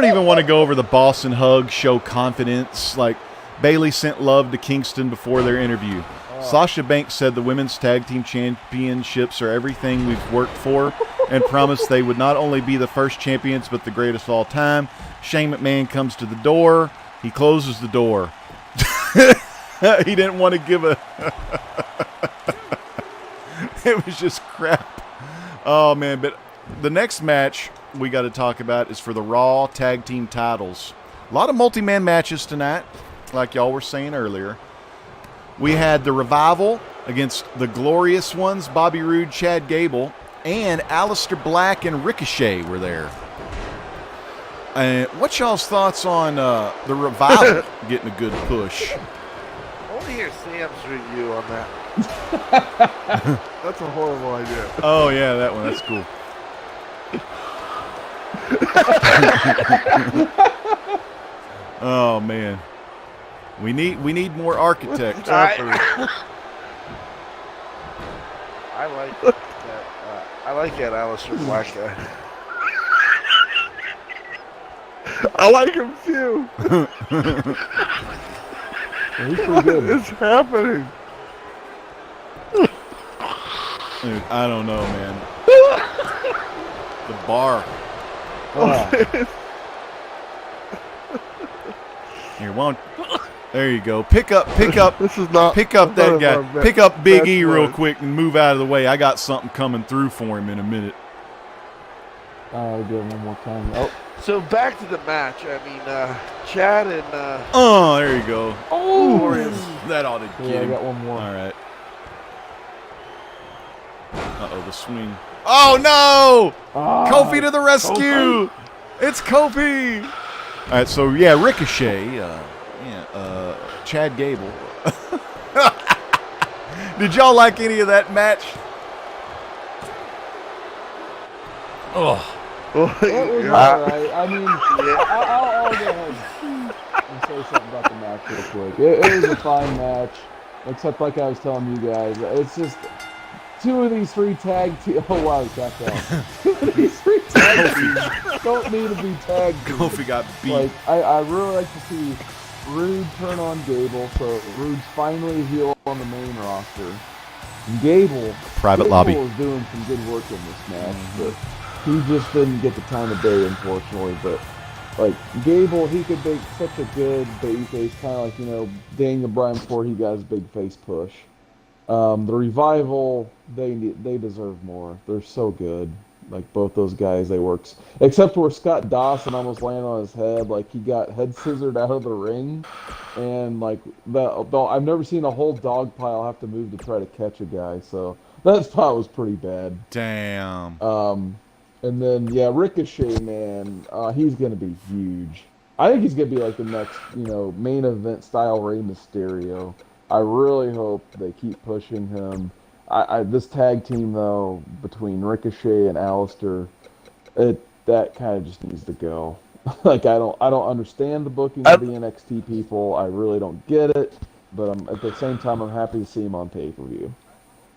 even want to go over the Boston hug. Show confidence. Like Bailey sent love to Kingston before their interview. Sasha Banks said the women's tag team championships are everything we've worked for, and promised they would not only be the first champions but the greatest of all time. Shane McMahon comes to the door. He closes the door. He didn't want to give a. It was just crap. Oh man! But the next match we got to talk about is for the Raw tag team titles. A lot of multi-man matches tonight, like y'all were saying earlier. We had the Revival against the Glorious Ones, Bobby Roode, Chad Gable, and Aleister Black and Ricochet were there. What's y'all's thoughts on the Revival getting a good push? I want to hear Sam's review on that. That's a horrible idea. Oh yeah, that one. That's cool. Oh man, we need more architects. I like that. I like that Aleister Black guy. I like him too. What is happening? Dude, I don't know, man. The bar. Here, won't. There you go. Pick up. This is not. Pick up that guy. Pick up Big E real one. quick and move out of the way. I got something coming through for him in a minute. I'll do it one more time. Oh, So back to the match. I mean, Chad and Oh, there you go. Glorious. That ought to get yeah, I him. got one more. All right. Uh-oh, the swing. Oh, no! Kofi to the rescue! Kofi. It's Kofi! All right, so, yeah, Ricochet. Chad Gable. Did y'all like any of that match? Oh. It was all right. I mean, I'll go ahead and say something about the match real quick. It was a fine match, except like I was telling you guys, it's just two of these three tag teams. Oh wow, you got that. Two of these three tag teams don't need to be tag teams. Kofi got beat. Like I really like to see Rude turn on Gable, so Rude's finally a heel on the main roster. And Gable lobby. was doing some good work in this match, but he just didn't get the time of day, unfortunately. But like Gable, he could make such a good babyface, kind of like Daniel Bryan before he got his big face push. The Revival, they deserve more. They're so good. Like both those guys, they work. Except where Scott Dawson almost landed on his head, like he got head scissored out of the ring, and like I've never seen a whole dog pile have to move to try to catch a guy. So that spot was pretty bad. Damn. And then Ricochet, man, he's gonna be huge. I think he's gonna be like the next, main event style Rey Mysterio. I really hope they keep pushing him. This tag team though, between Ricochet and Aleister, that kind of just needs to go. Like I don't understand the booking of the NXT people. I really don't get it. But at the same time, I'm happy to see him on pay-per-view.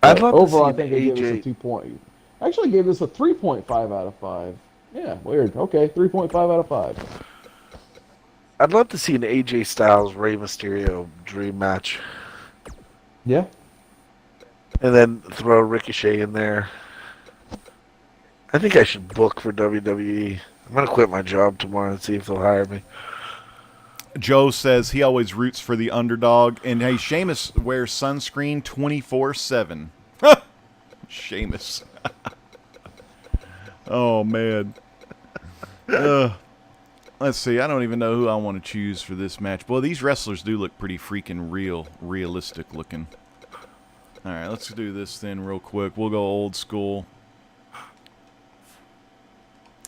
I'd love overall, to see I think I gave this a 2 point. I actually gave this a 3.5 out of 5. Yeah, weird. Okay, 3.5 out of 5. I'd love to see an AJ Styles Rey Mysterio dream match. Yeah. And then throw Ricochet in there. I think I should book for WWE. I'm going to quit my job tomorrow and see if they'll hire me. Joe says he always roots for the underdog. And hey, Sheamus wears sunscreen 24/7. Sheamus. Oh, man. Let's see. I don't even know who I want to choose for this match. Boy, these wrestlers do look pretty freaking realistic looking. All right, let's do this then real quick. We'll go old school.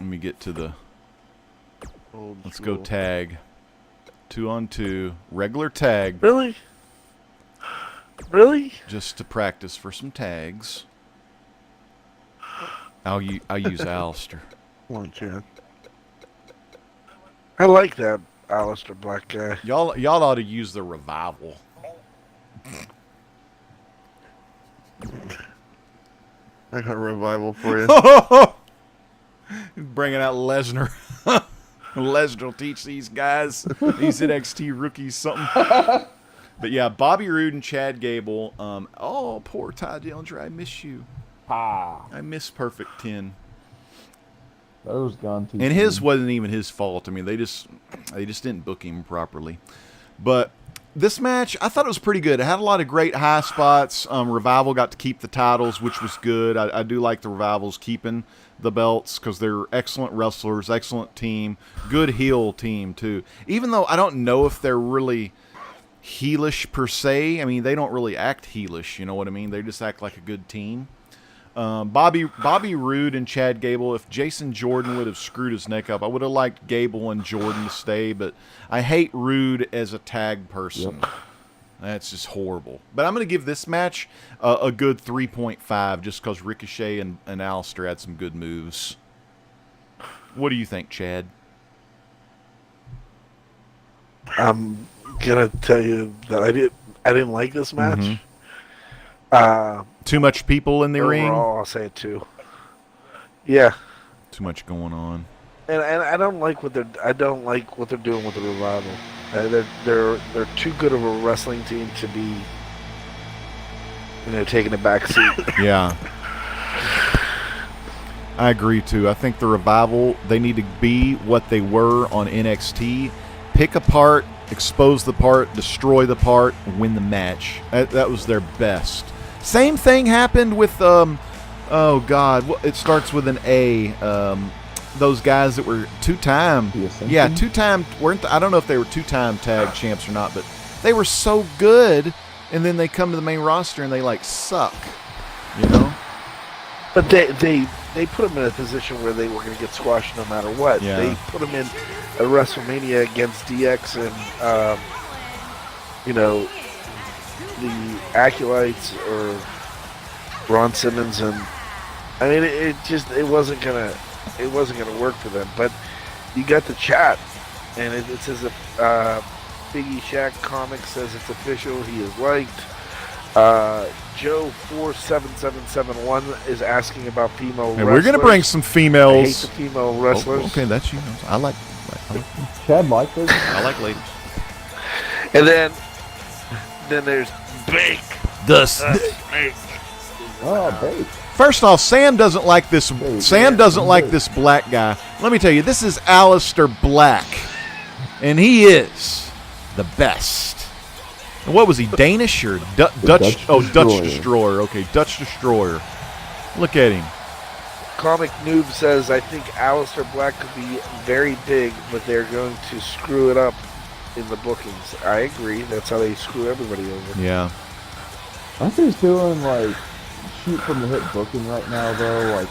Let me get to the... Let's go tag. 2-on-2. Regular tag. Really? Really? Just to practice for some tags. I'll use Aleister. Come on, Chad. I like that Aleister Black guy. Y'all ought to use the Revival. I got a Revival for you. bringing out Lesnar. Lesnar will teach these guys, these NXT rookies, something. But yeah, Bobby Roode and Chad Gable. Oh, poor Ty Dillinger, I miss you. I miss Perfect 10. Those gone too And his soon. wasn't even his fault. I mean, they just didn't book him properly. But this match, I thought it was pretty good. It had a lot of great high spots. Revival got to keep the titles, which was good. I do like the Revivals keeping the belts because they're excellent wrestlers, excellent team, good heel team too. Even though I don't know if they're really heelish per se. I mean, they don't really act heelish. You know what I mean? They just act like a good team. Bobby Roode and Chad Gable. If Jason Jordan would have screwed his neck up, I would have liked Gable and Jordan to stay. But I hate Roode as a tag person. Yep. That's just horrible. But I'm going to give this match a good 3.5 just because Ricochet and Alistair had some good moves. What do you think, Chad? I'm gonna tell you that I didn't like this match. Too much people in the ring? Overall, I'll say it too. Yeah, Too much going on. and I don't like what they're doing with the Revival. They're too good of a wrestling team to be, taking a back seat. Yeah. I agree, too. I think the Revival, they need to be what they were on NXT. Pick a part, expose the part, destroy the part, and win the match. That was their best. Same thing happened with, oh, God, it starts with an A. Those guys that were two-time. Yeah, two-time. I don't know if they were two-time tag champs or not, but they were so good, and then they come to the main roster and they, suck, But they put them in a position where they were going to get squashed no matter what. Yeah. They put them in a WrestleMania against DX and, the Acolytes or Ron Simmons, and I mean it wasn't gonna work for them. But you got the chat, and it says if Biggie Shaq Comics says it's official, he is liked. Joe 47771 is asking about female wrestlers. We're going to bring some females. I hate the female wrestlers. Oh, okay, that's you. I like Chad Michaels. I like ladies. And then there's Bake. Oh, Bake. First off, Sam doesn't like this. Sam doesn't like this black guy. Let me tell you, this is Alistair Black, and he is the best. And what was he, Danish or Dutch? Oh, Dutch Destroyer. Okay, Dutch Destroyer. Look at him. Comic Noob says, I think Alistair Black could be very big, but they're going to screw it up in the bookings. I agree. That's how they screw everybody over. Yeah. I think he's doing shoot from the hip booking right now though.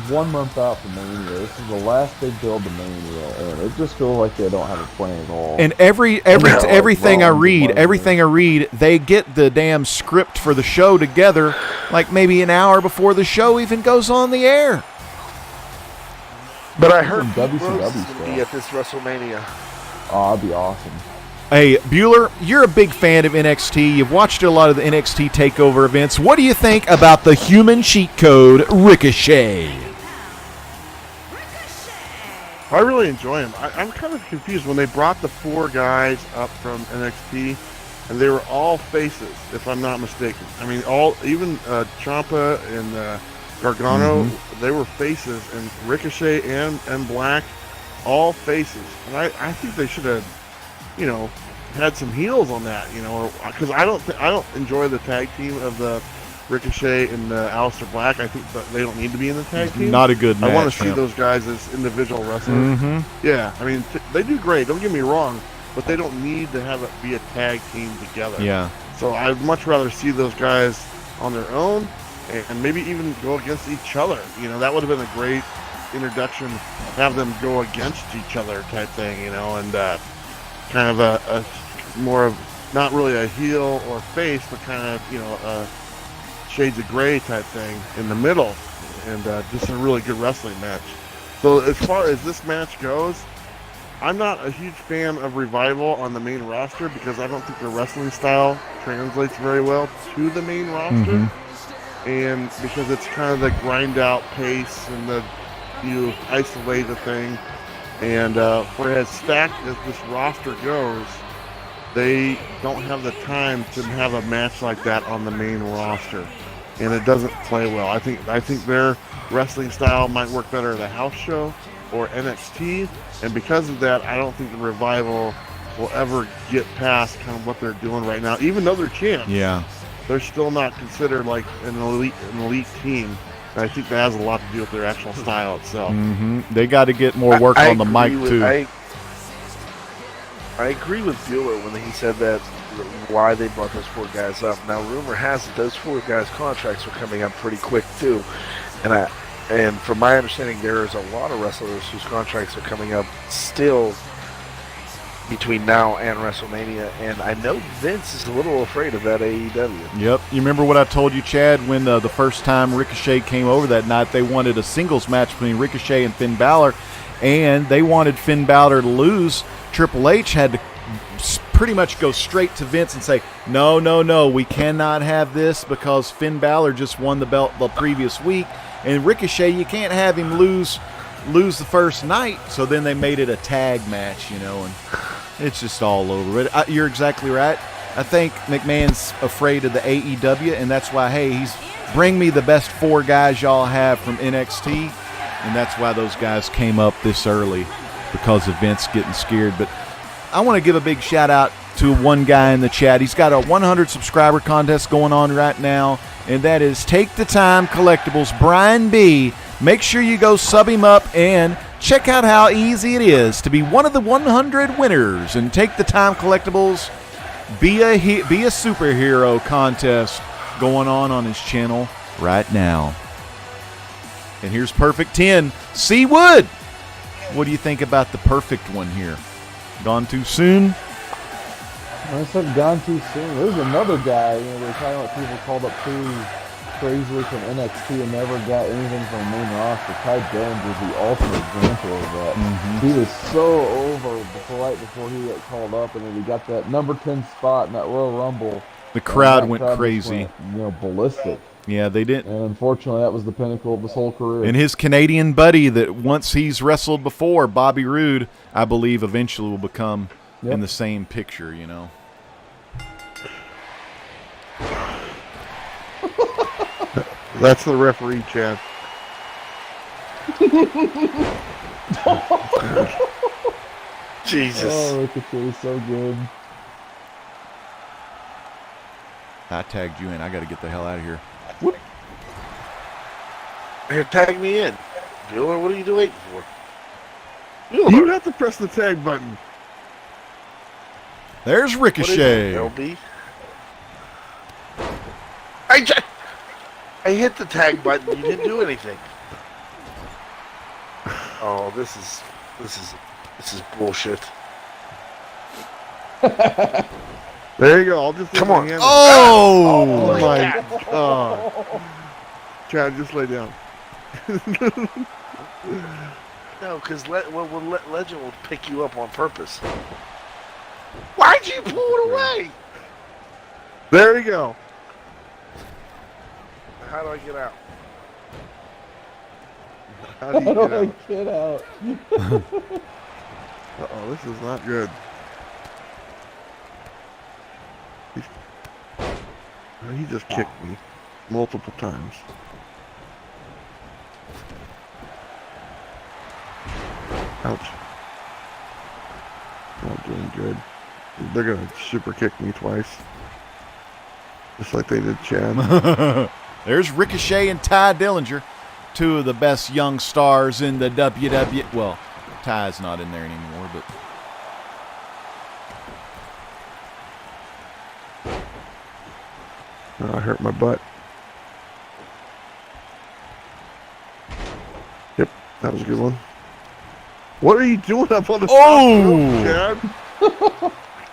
1 month out from Mania. This is the last big build to Mania, and it just feels like they don't have a plan at all. And everything I read, they get the damn script for the show together, maybe an hour before the show even goes on the air. But I heard WCW Rhodes is going to be at this WrestleMania. Oh, that'd be awesome. Hey, Bueller, you're a big fan of NXT. You've watched a lot of the NXT TakeOver events. What do you think about the human cheat code, Ricochet? I really enjoy him. I'm kind of confused when they brought the 4 guys up from NXT, and they were all faces, if I'm not mistaken. I mean, even Ciampa and Gargano, they were faces, and Ricochet and Black, all faces. And I think they should have, had some heels on that, because I don't enjoy the tag team of the Ricochet and Alistair Black. I think that they don't need to be in the tag team. Not a good match. I want to see those guys as individual wrestlers. Yeah, I mean, they do great. Don't get me wrong, but they don't need to have it be a tag team together. Yeah. So I'd much rather see those guys on their own and maybe even go against each other. That would have been a great introduction. Have them go against each other type thing, and kind of a more of not really a heel or face, but kind of shades of gray type thing in the middle, and just a really good wrestling match. So as far as this match goes, I'm not a huge fan of Revival on the main roster because I don't think their wrestling style translates very well to the main roster, and because it's kind of the grind out pace and the you isolate the thing. And for as stacked as this roster goes, they don't have the time to have a match like that on the main roster, and it doesn't play well. I think their wrestling style might work better at a house show or NXT, and because of that, I don't think the Revival will ever get past kind of what they're doing right now. Even though they're champs, Yeah. they're still not considered like an elite team. And I think that has a lot to do with their actual style itself. They got to get more work on the mic too. I agree with Bueller when he said that why they brought those 4 guys up. Now, rumor has it those 4 guys' contracts are coming up pretty quick too, and from my understanding, there is a lot of wrestlers whose contracts are coming up still between now and WrestleMania, and I know Vince is a little afraid of that AEW. Yep. You remember what I told you, Chad, when the first time Ricochet came over that night, they wanted a singles match between Ricochet and Finn Balor, and they wanted Finn Balor to lose. Triple H had to pretty much go straight to Vince and say, no, we cannot have this because Finn Balor just won the belt the previous week, and Ricochet, you can't have him lose the first night. So then they made it a tag match, and it's just all over. But you're exactly right. I think McMahon's afraid of the AEW, and that's why, hey, he's bring me the best 4 guys y'all have from NXT, and that's why those guys came up this early, because of Vince getting scared. But I want to give a big shout out to one guy in the chat. He's got a 100 subscriber contest going on right now, and that is Take the Time Collectibles, Brian B. Make sure you go sub him up and check out how easy it is to be one of the 100 winners and Take the Time Collectibles. Be a superhero contest going on his channel right now. And here's Perfect 10, C. Wood. What do you think about the perfect one here? Gone too soon? I said gone too soon. There's another guy, they're talking about people called up too crazily from NXT and never got anything from the main roster. Ty Dillinger is the ultimate example of that. He was so over right before he got called up, and then he got that number 10 spot in that Royal Rumble. The crowd went crazy. Ballistic. Yeah, they didn't. And unfortunately, that was the pinnacle of his whole career. And his Canadian buddy that once he's wrestled before, Bobby Roode, I believe eventually will become in the same picture, That's the referee, Chad. Jesus. Oh, Ricochet is so good. I tagged you in. I got to get the hell out of here. Here, tag me in. Bueller, what are you waiting for? You have to press the tag button. There's Ricochet. LB? I hit the tag button. You didn't do anything. Oh, this is bullshit. There you go. I'll just come on. Oh my God. Chad, just lay down. No, because Legend will pick you up on purpose. Why'd you pull it away? There you go. How do I get out? How do you get out? Get out. Uh-oh, this is not good. He just kicked me multiple times. Ouch. Not doing good. They're going to super kick me twice. Just like they did Chad. There's Ricochet and Ty Dillinger, 2 of the best young stars in the WWE. Well, Ty's not in there anymore, but... Oh, I hurt my butt. Yep, that was a good one. What are you doing up on the top rope, Chad?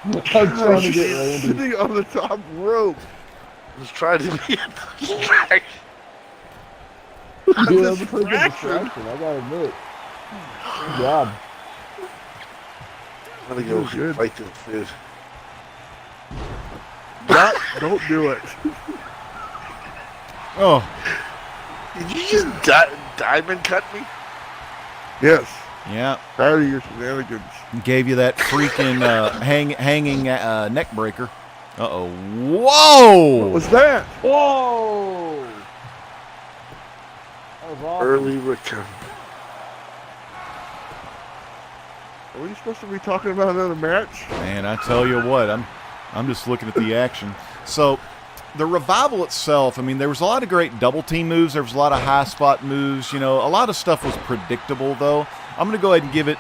I'm trying to get Randy. Sitting on the top rope. Just trying to be a distraction. Dude, that was a pretty good distraction, I gotta admit. Good job. I'm gonna go fight this dude. Don't do it. Oh. Did you just diamond cut me? Yes. Yeah. Tired of your shenanigans. Gave you that freaking hanging neck breaker. Uh-oh. Whoa! What was that? Whoa! That was awesome. Early recovery. Are we supposed to be talking about another match? Man, I tell you what, I'm just looking at the action. So, the Revival itself, I mean, there was a lot of great double team moves. There was a lot of high spot moves. You know, a lot of stuff was predictable, though. I'm going to go ahead and give it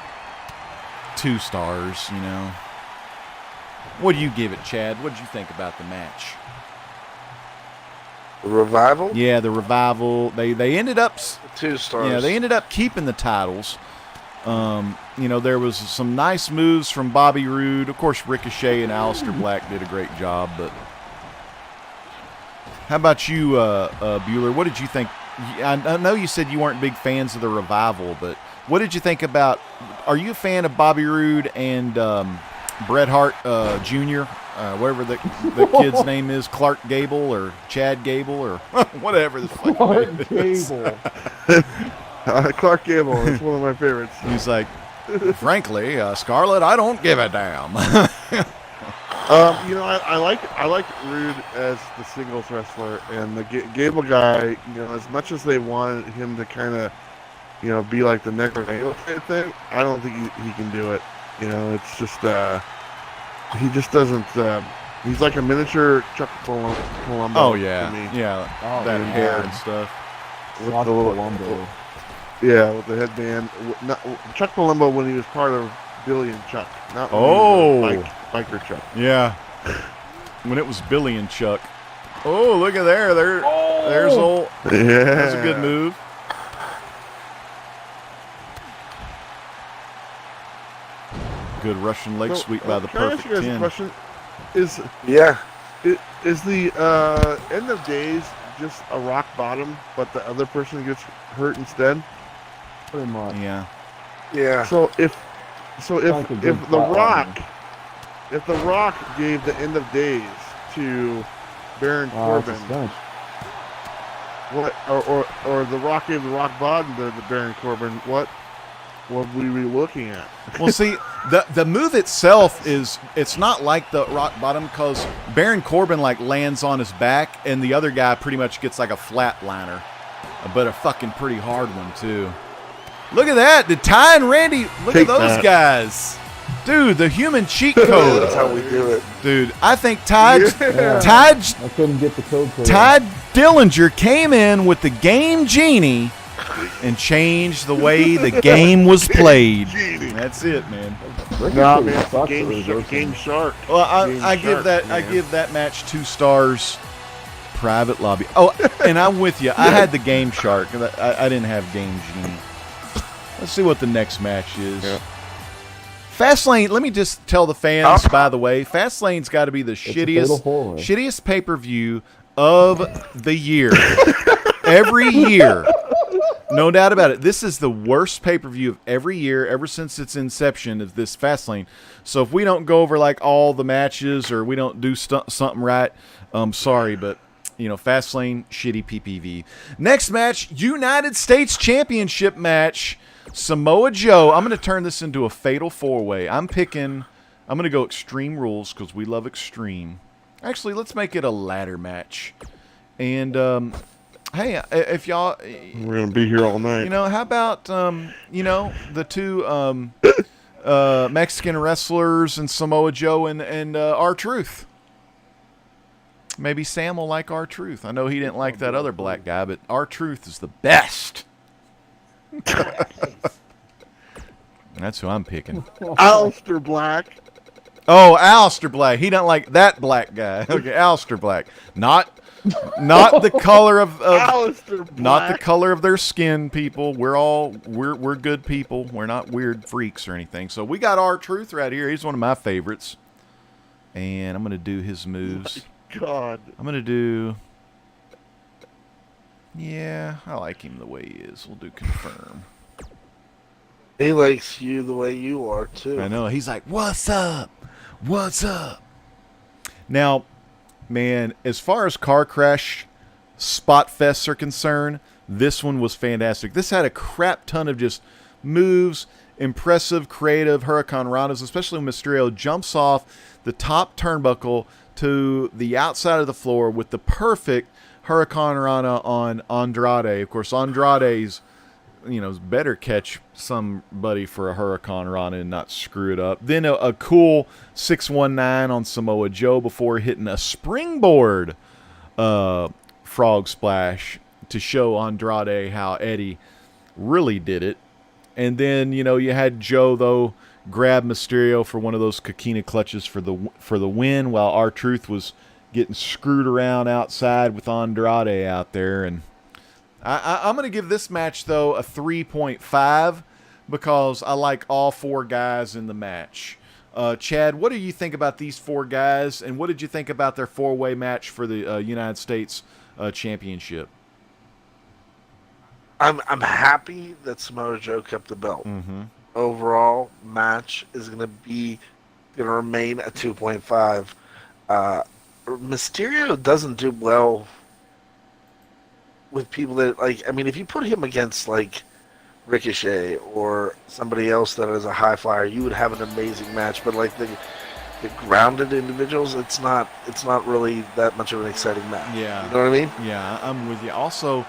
2 stars, you know. What do you give it, Chad? What did you think about the match? The Revival? Yeah, the Revival. They ended up 2 stars. Yeah, they ended up keeping the titles. You know, there was some nice moves from Bobby Roode. Of course, Ricochet and Aleister Black did a great job. But how about you, Bueller? What did you think? I know you said you weren't big fans of the Revival, but what did you think about? Are you a fan of Bobby Roode and Bret Hart Jr., whatever the kid's name is, Clark Gable or Chad Gable or whatever the fuck Clark Gable. Clark Gable is one of my favorites. He's like, frankly, Scarlett, I don't give a damn. You know, I like Rude as the singles wrestler, and the Gable guy. You know, as much as they wanted him to kind of, you know, be like the Negro Halo type thing, I don't think he can do it. You know, it's just he just doesn't. He's like a miniature Chuck Palumbo. Oh yeah, to me. yeah, Oh, that yeah. hair and stuff. With Chuck the little, Palumbo. yeah, with the headband. Chuck Palumbo when he was part of Billy and Chuck, not when Oh. he was biker Chuck. Yeah, when it was Billy and Chuck. Oh, look at there's old. Yeah, That's a good move. Good Russian leg sweep by the can I ask perfect you guys a 10. question? Is Yeah. the end of days just a rock bottom, but the other person gets hurt instead? Pretty much. Yeah. Yeah. So if Like a good the flatline. Rock gave the end of days to Baron Wow, that's Corbin, a finish. what or the Rock gave the rock bottom to the Baron Corbin, what would we be looking at? Well, see, the move itself it's not like the rock bottom because Baron Corbin like lands on his back and the other guy pretty much gets like a flatliner, but a fucking pretty hard one too. Look at that! Did Ty and Randy look Take at those that. guys? Dude, the human cheat code. That's how we do it. Dude, I think Ty Yeah. I couldn't get the code for Ty Dillinger came in with the game genie and changed the way the game was played. Genie. That's it, man. that. Nah, Ricochet man, it's sucks at Game reversing. Shark. Well, Game I give Shark, that man. I give that match 2 stars. Private lobby. Oh, and I'm with you. I had the Game Shark. I didn't have Game Genie. Let's see what the next match is. Yeah. Fastlane. Let me just tell the fans, by the way, Fastlane's got to be the a fatal four-way. shittiest pay-per-view of the year. Every year. No doubt about it. This is the worst pay-per-view of every year, ever since its inception of this Fastlane. So if we don't go over like all the matches or we don't do something right, sorry, but you know, Fastlane, shitty PPV. Next match, United States Championship match. Samoa Joe. I'm going to turn this into a fatal 4-way. I'm going to go Extreme Rules because we love Extreme. Actually, let's make it a ladder match. And, hey, if y'all, We're gonna be here all night. you know, how about, you know, the 2 Mexican wrestlers and Samoa Joe and R-Truth. Maybe Sam will like R-Truth. I know he didn't like that other black guy, but R-Truth is the best. That's who I'm picking. Aleister Black. Oh, Aleister Black. He don't like that black guy. Okay, Aleister Black. Not the color of Aleister Black. not the color of their skin, people. We're good people. We're not weird freaks or anything. So we got R-Truth right here. He's one of my favorites. And I'm gonna do his moves. God. I'm gonna do. Yeah, I like him the way he is. We'll do confirm. He likes you the way you are, too. I know. He's like, "What's up? What's up?" Now, man, as far as car crash spot fests are concerned, this one was fantastic. This had a crap ton of just moves, impressive, creative Hurricane Ranas, especially when Mysterio jumps off the top turnbuckle to the outside of the floor with the perfect Hurricane Rana on Andrade. Of course, Andrade's, better catch somebody for a Hurricane Rana and not screw it up. Then a cool 619 on Samoa Joe before hitting a springboard frog splash to show Andrade how Eddie really did it. And then, you had Joe, though, grab Mysterio for one of those Coquina clutches for the win, while R-Truth was getting screwed around outside with Andrade out there. And I'm going to give this match, though, a 3.5 because I like all four guys in the match. Chad, what do you think about these four guys, and what did you think about their four-way match for the United States Championship? I'm happy that Samoa Joe kept the belt. Mm-hmm. Overall match is going to remain a 2.5. Mysterio doesn't do well with people that if you put him against Ricochet or somebody else that is a high flyer, you would have an amazing match. But the grounded individuals, it's not really that much of an exciting match. Yeah, you know what I mean? Yeah, I'm with you. Also,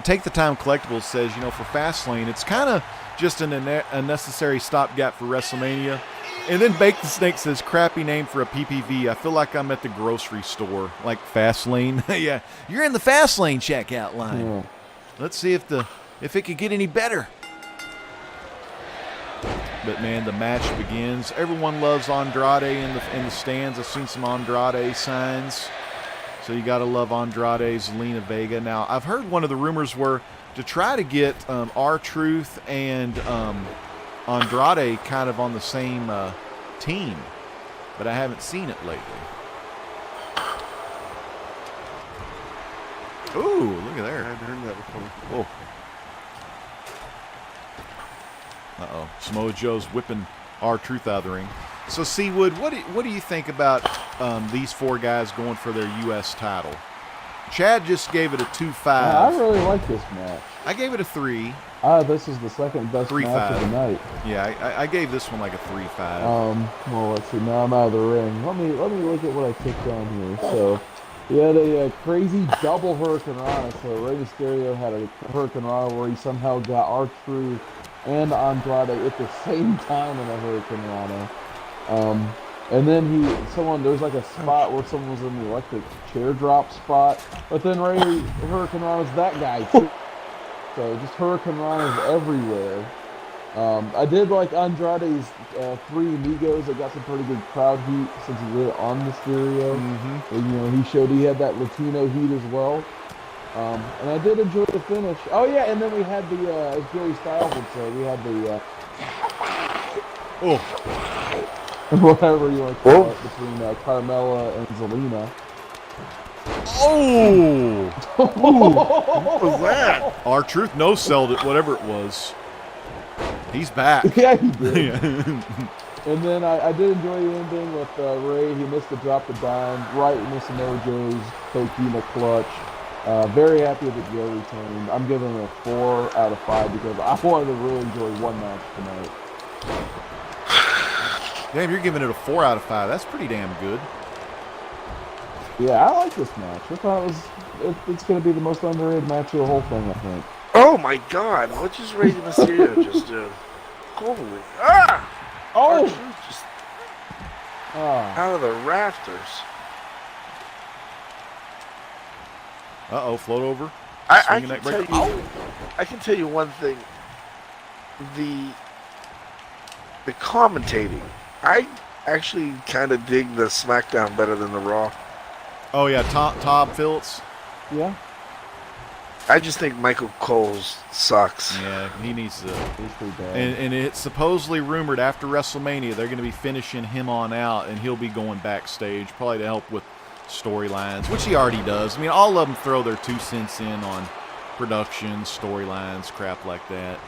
Take the Time Collectibles says, for Fastlane, it's kind of just an unnecessary stopgap for WrestleMania. And then Bake the Snake says, crappy name for a PPV. I feel like I'm at the grocery store, like Fastlane. Yeah, you're in the Fastlane checkout line. Yeah. Let's see if it could get any better. But man, the match begins. Everyone loves Andrade in the stands. I've seen some Andrade signs. So you got to love Andrade, Zelina Vega. Now, I've heard one of the rumors were to try to get R-Truth and Andrade kind of on the same team, but I haven't seen it lately. Ooh, look at there. I hadn't heard that before. Oh. Uh-oh. Samoa Joe's whipping R-Truth out of the ring. So, Seawood, what do you think about these four guys going for their U.S. title? Chad just gave it a 2.5. I really like this match. I gave it a 3. This is the second best match of the night. Yeah, I gave this one like a 3.5. Well, let's see. Now I'm out of the ring. Let me look at what I took down here. So, we had a crazy double Hurricane Rana. So Rey Mysterio had a Hurricane Rana where he somehow got R-Truth and Andrade at the same time in a Hurricane Rana. And then there's a spot where someone was in the electric chair drop spot, but then Hurricane Rana's that guy too. So just Hurricane Rana's everywhere. I did like Andrade's 3 Amigos. It got some pretty good crowd heat since he did it on Mysterio. Mm-hmm. And, he showed he had that Latino heat as well. And I did enjoy the finish. Oh yeah, and then we had as Joey Styles would say, we had the whatever you want to call it, between Carmella and Zelina. Oh! What was that? R-Truth no-selled it, whatever it was. He's back. Yeah, he did. And then I did enjoy the ending with Ray. He missed the drop the dime right in the Samoa Joe's Coquina clutch. Very happy that Joe retained. I'm giving it a 4 out of 5 because I wanted to really enjoy one match tonight. Damn, you're giving it a 4 out of 5. That's pretty damn good. Yeah, I like this match. I thought it's going to be the most underrated match of the whole thing, I think. Oh my God! What just Rey Mysterio just do? Holy Oh! Just out of the rafters. Uh-oh, float over. I can tell you one thing. The commentating, I actually kind of dig the SmackDown better than the Raw. Oh yeah, Todd Phillips. Yeah. I just think Michael Cole's sucks. Yeah, he needs to. He's pretty bad. And it's supposedly rumored after WrestleMania they're going to be finishing him on out, and he'll be going backstage probably to help with storylines, which he already does. I mean, all of them throw their 2 cents in on production, storylines, crap like that.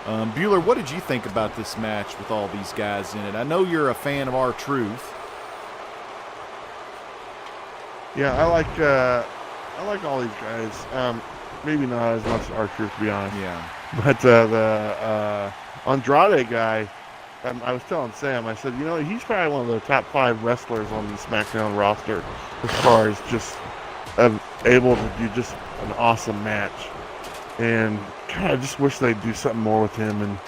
Bueller, what did you think about this match with all these guys in it? I know you're a fan of R-Truth. Yeah, I like all these guys. maybe not as much R-Truth, to be honest. Yeah. But the Andrade guy, I was telling Sam, I said, he's probably one of the top 5 wrestlers on the SmackDown roster as far as just able to do just an awesome match. And God, I just wish they'd do something more with him and,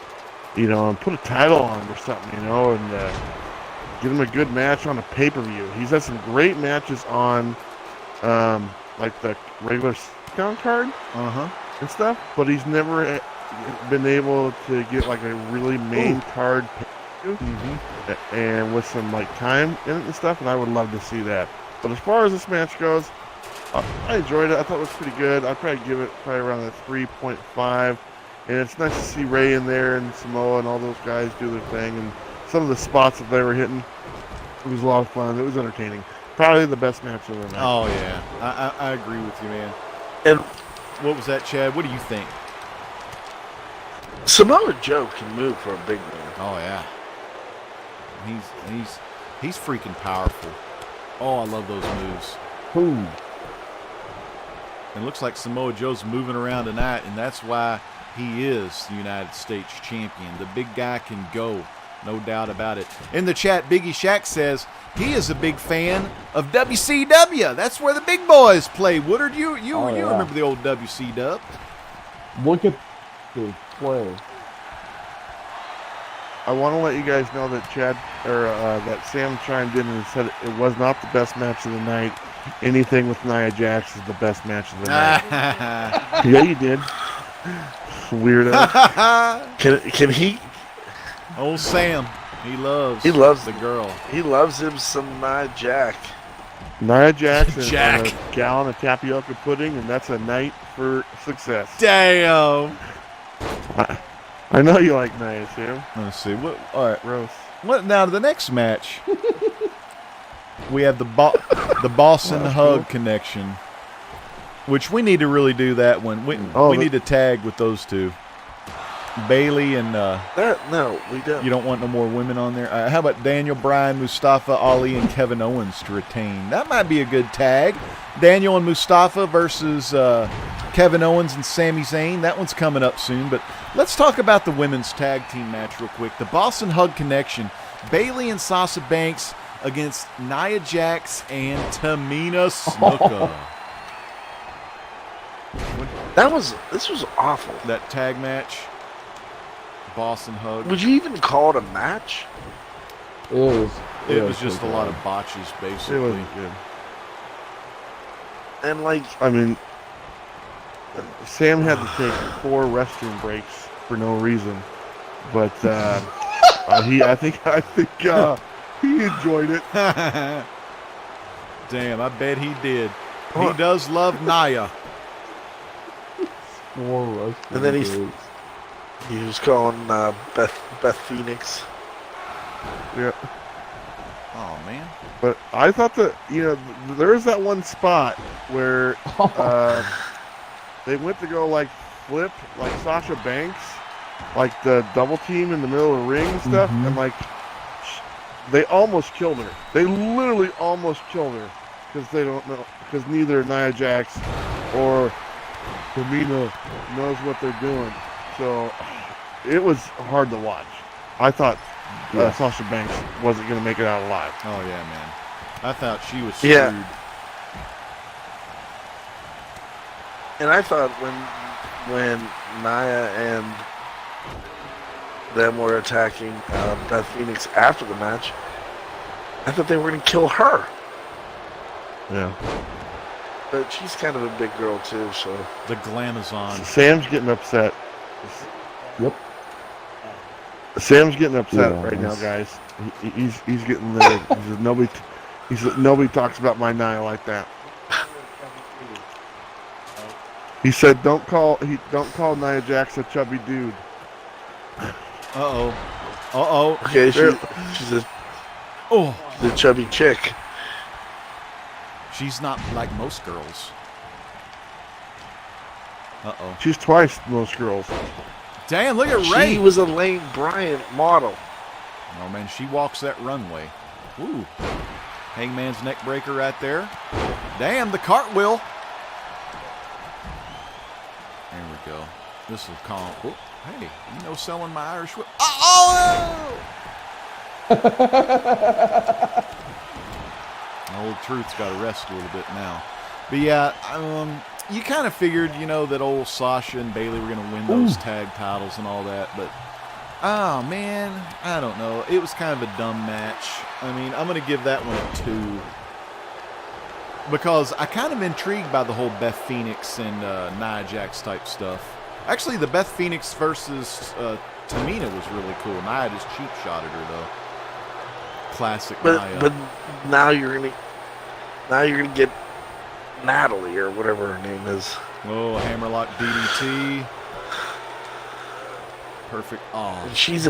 and put a title on him or something, and give him a good match on a pay-per-view. He's had some great matches on, like the regular SmackDown card and stuff, but he's never been able to get like a really main card pay-per-view and with some like time in it and stuff, and I would love to see that. But as far as this match goes, I enjoyed it. I thought it was pretty good. I'd probably give it around a 3.5. And it's nice to see Ray in there and Samoa and all those guys do their thing. And some of the spots that they were hitting, it was a lot of fun. It was entertaining. Probably the best match of the night. Oh, yeah. I agree with you, man. And What was that, Chad? What do you think? Samoa Joe can move for a big man. Oh, yeah. He's freaking powerful. Oh, I love those moves. Boom. And it looks like Samoa Joe's moving around tonight, and that's why he is the United States champion. The big guy can go, no doubt about it. In the chat, Biggie Shack says he is a big fan of WCW. That's where the big boys play. Woodard, you remember the old WCW? Look at the play. I want to let you guys know that that Sam chimed in and said it was not the best match of the night. Anything with Nia Jax is the best match of the night. Yeah, you did. Weirdo. Can he? Old Sam, he loves the girl. He loves him some Jack. Nia Jax and Jack. a gallon of tapioca pudding, and that's a night for success. Damn. I know you like Nia, Sam. Let's see. All right. Gross. What now to the next match? We have the Boston Hug connection, which we need to really do that one. We need to tag with those two, Bailey and. No, we don't. You don't want no more women on there. How about Daniel Bryan, Mustafa Ali, and Kevin Owens to retain? That might be a good tag. Daniel and Mustafa versus Kevin Owens and Sami Zayn. That one's coming up soon. But let's talk about the women's tag team match real quick. The Boston Hug connection. Bailey and Sasha Banks against Nia Jax and Tamina Snuka. This was awful. That tag match. Boston Hug. Would you even call it a match? It was just a lot of botches, basically. It wasn't good. And like, I mean, Sam had to take 4 restroom breaks for no reason, but I think he enjoyed it. Damn, I bet he did. He does love Nia. And And then he was calling Beth Phoenix. Yeah. Oh man. But I thought that, there is that one spot where they went to go like flip like Sasha Banks, like the double team in the middle of the ring and stuff, and like they almost killed her. They literally almost killed her because they don't know, because neither Nia Jax or Tamina knows what they're doing. So it was hard to watch. I thought Sasha Banks wasn't going to make it out alive. Oh yeah, man. I thought she was screwed. Yeah. And I thought when Nia and them were attacking Beth Phoenix after the match, I thought they were going to kill her. Yeah. But she's kind of a big girl too, so. The Glamazon. Sam's getting upset. Yep. Sam's getting upset right now, guys. He's getting there. He says, nobody talks about my Nia like that. He said, don't call Nia Jax a chubby dude. Uh-oh. Okay, she's a chubby chick. She's not like most girls. Uh-oh. She's twice most girls. Damn, look at Ray. She was a Lane Bryant model. Oh, man, she walks that runway. Ooh. Hangman's neck breaker right there. Damn, the cartwheel. go. This will calm. Oh, hey, you know, selling my Irish whip. Oh! Old Truth's got to rest a little bit now. But yeah, you kind of figured, you know, that old Sasha and Bailey were going to win those tag titles and all that. But, oh, man, I don't know. It was kind of a dumb match. I mean, I'm going to give that one a 2. Because I kind of intrigued by the whole Beth Phoenix and Nia Jax type stuff. Actually, the Beth Phoenix versus Tamina was really cool. Nia just cheap shotted her though. Classic Nia. But now you're gonna get Natalie or whatever her name is. Oh, Hammerlock DDT. Perfect. Oh, And she's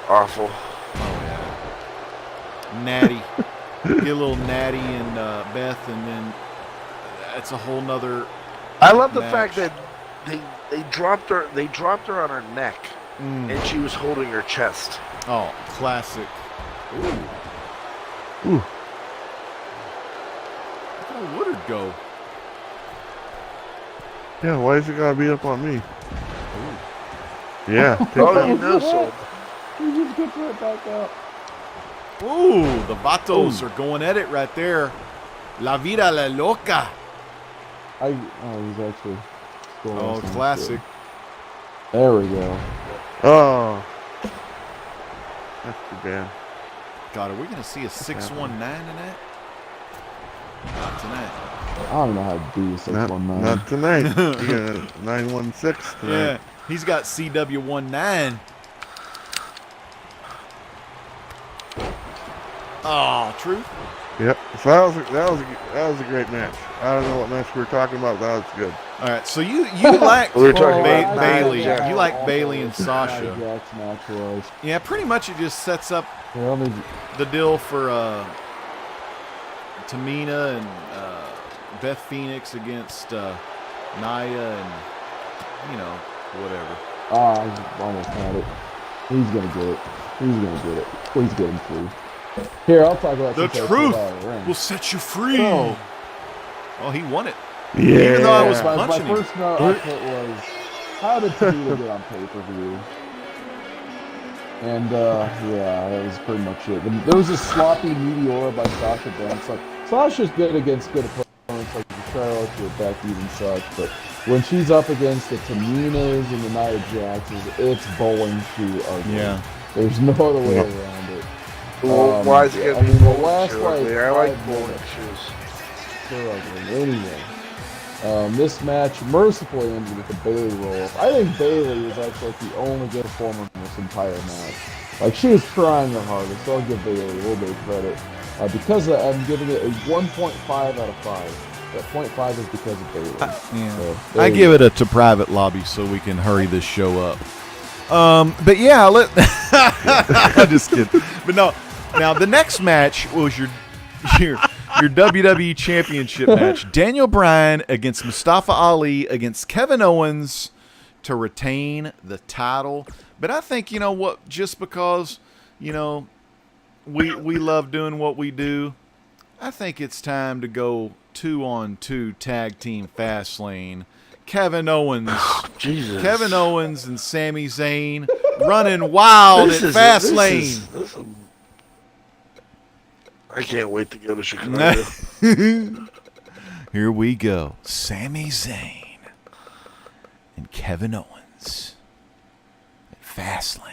awful. oh yeah. Natty. Get a little Natty and Beth, and then it's a whole nother. I love the match. fact that they dropped her on her neck and she was holding her chest. Oh, classic. Ooh. Ooh. Look how Woodard go. Yeah, why is it gotta beat up on me? Yeah. Take Oh, that. you know so. He just gets right back up. Ooh, the Vatos are going at it right there. La vida la loca. He's actually. Still Oh, on some classic. shit. There we go. Oh. That's too bad. God, are we going to see a 619 tonight? Not tonight. I don't know how to do this. Not tonight. You got 916 tonight. Yeah, he's got CW19. Oh, Truth. Yep. So that was a great match. I don't know what match we were talking about, but that was good. All right, so you like We were talking about Bailey. Nia Jax. You like Bailey and Nia Sasha. Jax match was. Yeah, pretty much it just sets up They only the deal for Tamina and Beth Phoenix against Nia and, you know, whatever. I almost had it. He's gonna get it. Please get him free. Here, I'll talk about The since I truth pulled out of the ring. will set you free. Oh. Oh, he won it. Yeah. Even though I was My punching him. first note I put was, how did Tamina get on pay-per-view? And, yeah, that was pretty much it. There was a sloppy meteor by Sasha Banks. Like, Sasha's good against good opponents like the Charlotte or Becky and such, but when she's up against the Taminas and the Nia Jaxes, it's bowling shoe ugly. Yeah. There's no other way around it. Well, why is it I gonna be mean, the bowling last, shoe like, ugly? I like 5 bowling minutes. shoes. They're ugly. Anyway, this match mercifully ended with a Bailey roll-up. I think Bailey was actually like the only good performer in this entire match. Like, she was trying her hardest, so I'll give Bailey a little bit of credit. Because I'm giving it a 1.5 out of 5. That 0.5 is because of Bailey. Yeah. So, I give it a to private lobby so we can hurry this show up. But yeah, I'm just kidding. But no, now the next match was your WWE Championship match. Daniel Bryan against Mustafa Ali against Kevin Owens to retain the title. But I think, you know what, just because, you know, we love doing what we do, I think it's time to go 2-on-2 tag team Fastlane. Kevin Owens Jesus. Kevin Owens and Sami Zayn running wild at Fastlane. I can't wait to go to Chicago. Here we go. Sami Zayn and Kevin Owens at Fastlane.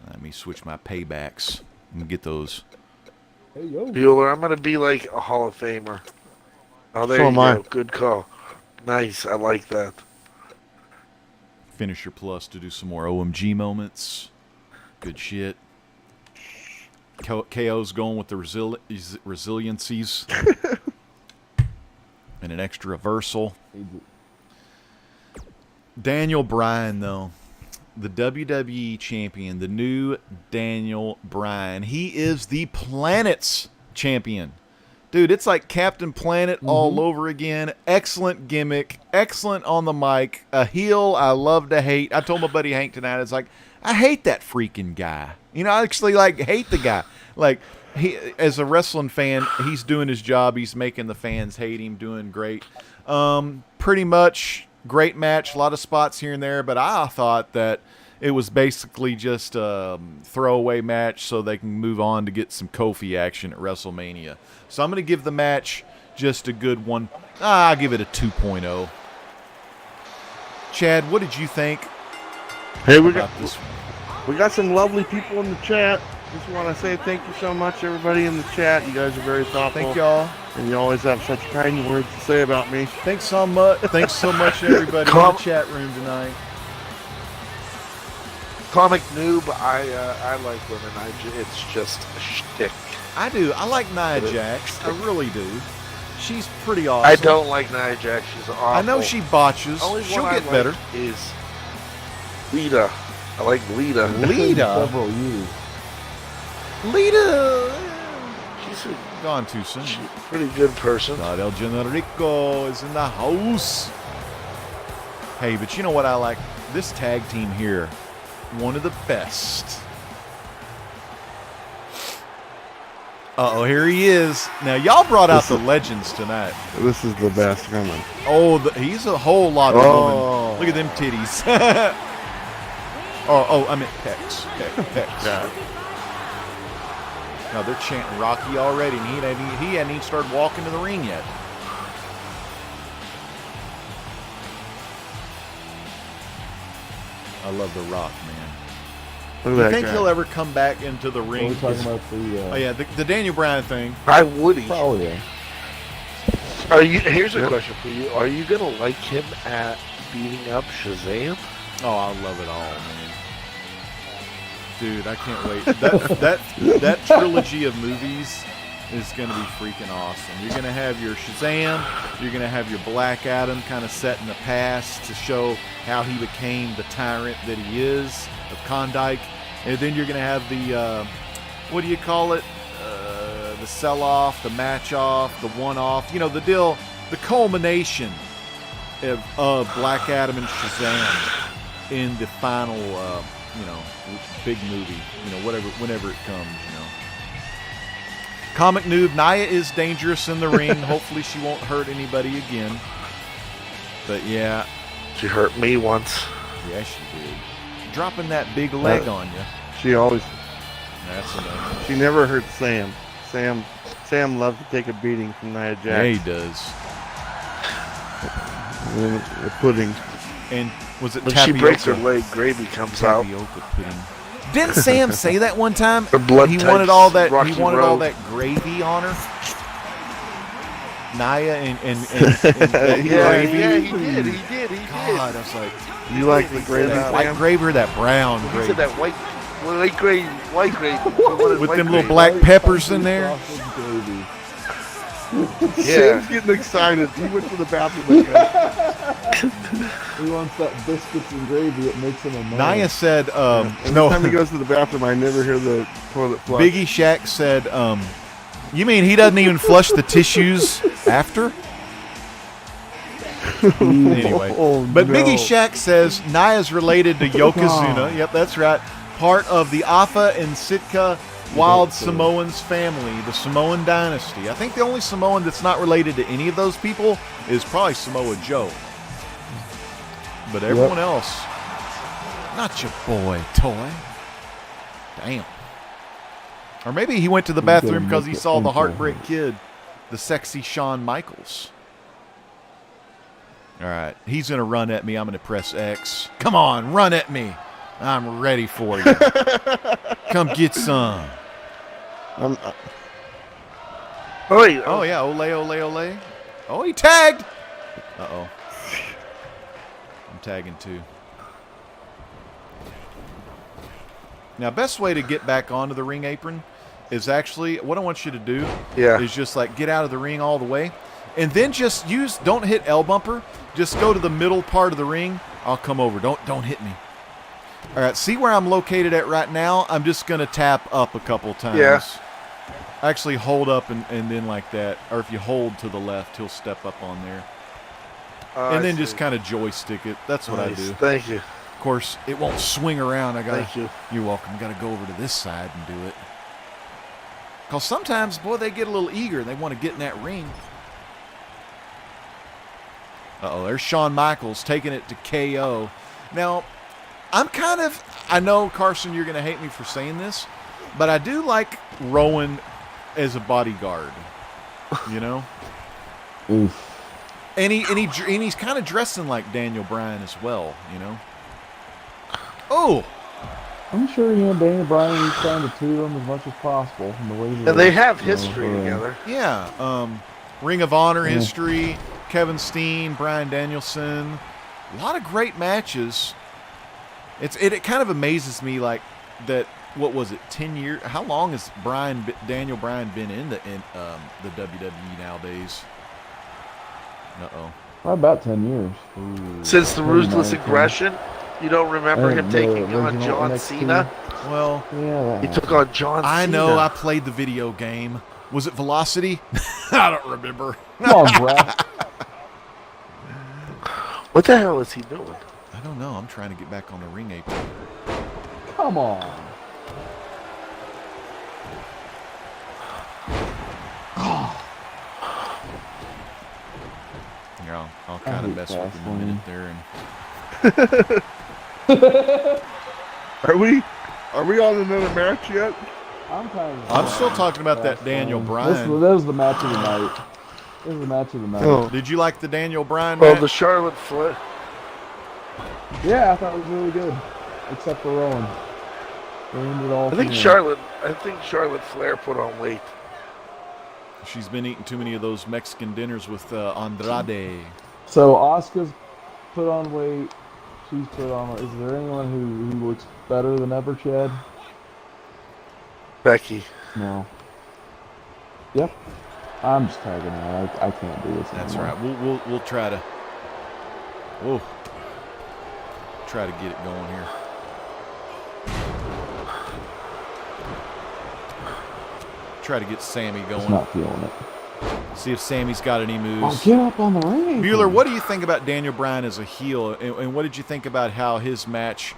Let me switch my paybacks and get those. Hey, yo. Bueller, I'm gonna be like a Hall of Famer. Oh, there So you am I. go. Good call. Nice. I like that. Finisher Plus to do some more OMG moments. Good shit. KO's going with the resiliencies. And an extra reversal. Daniel Bryan, though. The WWE champion. The new Daniel Bryan. He is the planet's champion. Dude, it's like Captain Planet all over again. Excellent gimmick. Excellent on the mic. A heel I love to hate. I told my buddy Hank tonight, it's like, I hate that freaking guy. You know, I actually like hate the guy. Like he, as a wrestling fan, he's doing his job. He's making the fans hate him. Doing great. Pretty much great match. A lot of spots here and there, but I thought that it was basically just a throwaway match so they can move on to get some Kofi action at WrestleMania. So I'm going to give the match just a good one. I'll give it a 2.0. Chad, what did you think? Hey, we about this one? We got some lovely people in the chat. Just want to say thank you so much, everybody in the chat. You guys are very thoughtful. Thank y'all. And you always have such kind words to say about me. Thanks so much. Thanks so much, everybody in the chat room tonight. Comic Noob, I like women. It's just a shtick. I do. I like Nia Jax. I really do. She's pretty awesome. I don't like Nia Jax. She's awful. I know she botches. Only She'll one get I like better. Is Lita. I like Lita. Lita. Several years. Lita. She's Gone too soon. a pretty good person. God, El Generico is in the house. Hey, but you know what I like? This tag team here, one of the best. Uh-oh, here he is. Now, y'all brought out the legends tonight. This is the best coming. Oh, he's a whole lot of woman. Look at them titties. I meant pecs. Pecs. Yeah. Now, they're chanting Rocky already, and he hadn't even started walking to the ring yet. I love The Rock, man. Look Do you at that think guy. he'll ever come back into the ring? We're talking about the. Oh yeah, the Daniel Bryan thing. I would. Probably. Here's a question for you. Are you gonna like him at beating up Shazam? Oh, I love it all, man. Dude, I can't wait. That trilogy of movies is gonna be freaking awesome. You're gonna have your Shazam. You're gonna have your Black Adam, kind of set in the past to show how he became the tyrant that he is of Klondike, and then you're gonna have the what do you call it? The sell-off, the match-off, the one-off. You know, the deal, the culmination of Black Adam and Shazam in the final, big movie. Whenever it comes. Comic Noob, Nia is dangerous in the ring. Hopefully, she won't hurt anybody again. But yeah, She hurt me once. yeah, she did. Dropping that big leg on you. She always. That's enough. She never hurt Sam. Sam loves to take a beating from Nia Jax. Yeah, he does. The pudding. And was it When tapioca? she breaks her leg, gravy comes out. Tapioca pudding. Didn't Sam say that one time? Her blood He type's wanted all that. Rocky He wanted all Road. that gravy on her. Nia and Yeah, gravy. yeah, he did. God, I was like, You like the gravy, white Sam? gravy or that brown He gravy? said that white gravy. With them little black peppers in there. Baby. Yeah. Sam's getting excited. He went to the bathroom again. He wants that biscuits and gravy. It makes him a man. Nia said, Every no. time he goes to the bathroom, I never hear the toilet flush. Biggie Shaq said, you mean he doesn't even flush the tissues after? Anyway. Oh, But no. Biggie Shaq says Nia's related to Yokozuna. Yep, that's right. Part of the Afa and Sitka Wild Samoans family, the Samoan dynasty. I think the only Samoan that's not related to any of those people is probably Samoa Joe. But everyone else, not your boy, Toy. Damn. Or maybe he went to the bathroom because he saw the Heartbreak Kid, the sexy Shawn Michaels. All right, he's going to run at me. I'm going to press X. Come on, run at me. I'm ready for you. Come get some. Oh, wait. Oh, yeah, ole. Oh, he tagged. Uh-oh. I'm tagging too. Now, best way to get back onto the ring apron is actually, what I want you to do is just like get out of the ring all the way. And then just don't hit L bumper. Just go to the middle part of the ring. I'll come over. Don't hit me. All right, see where I'm located at right now? I'm just going to tap up a couple times. Yeah. Actually, hold up and then like that. Or if you hold to the left, he'll step up on there. And then just kind of joystick it. That's what I do. Thank you. course, it won't swing around. Thank you. You're welcome. Got to go over to this side and do it. Because sometimes, boy, they get a little eager. And they want to get in that ring. Uh-oh, there's Shawn Michaels taking it to KO. Now, I know, Carson, you're going to hate me for saying this, but I do like Rowan as a bodyguard, you know? Oof. And he's kind of dressing like Daniel Bryan as well, you know? Oh! I'm sure Daniel Bryan is trying to tutor him as much as possible from the way And they have history together. Yeah. Ring of Honor history, Kevin Steen, Bryan Danielson. A lot of great matches. It kind of amazes me, like, that, what was it, 10 years? How long has Daniel Bryan been in the WWE nowadays? Uh-oh. Probably about 10 years. Ooh. Since the Ruthless Aggression, you don't remember him taking on John NXT. Cena? Well, Yeah, He took on John Cena. I know I played the video game. Was it Velocity? I don't remember. Come on, Brad. What the hell is he doing? I don't know. I'm trying to get back on the ring apron. Come on. Here, I'll kind of mess with him a minute there. And Are we on another match yet? I'm still talking about that Daniel Bryan. This was the match of the night. This is the match of the night. Oh. Did you like the Daniel Bryan Well, match? the Charlotte Flair. Yeah, I thought it was really good. Except for Rowan. Ruined it all I for think me. Charlotte Flair put on weight. She's been eating too many of those Mexican dinners with Andrade. So Asuka's put on weight. She's put on weight. Is there anyone who looks better than ever, Chad? Becky. No. Yep. I'm just tagging out. I can't do this That's anymore. right. We'll try to. Whoa. Try to get it going here. Try to get Sammy Just going. not feeling it. See if Sammy's got any Oh, moves. get up on the ring. Bueller, what do you think about Daniel Bryan as a heel? And what did you think about how his match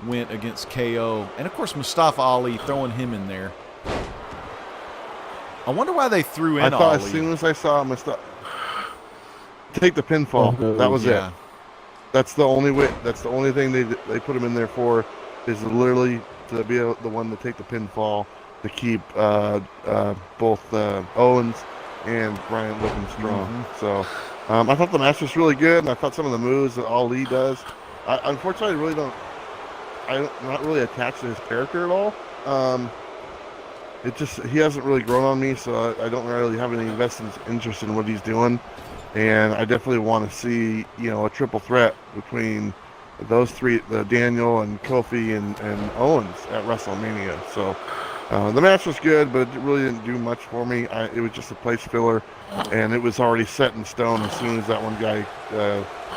went against KO? And, of course, Mustafa Ali, throwing him in there. I wonder why they threw in I thought Ali. as soon as I saw Mustafa take the pinfall, that was it. That's the only way. That's the only thing they put him in there for, is literally to be the one to take the pinfall, to keep both Owens and Bryan looking strong. Mm-hmm. So I thought the match was really good, and I thought some of the moves that Ali does. Unfortunately, I'm not really attached to his character at all. He hasn't really grown on me, so I don't really have any vested interest in what he's doing. And I definitely want to see, a triple threat between those three, Daniel and Kofi and Owens at WrestleMania. So the match was good, but it really didn't do much for me. It was just a place filler, and it was already set in stone as soon as that one guy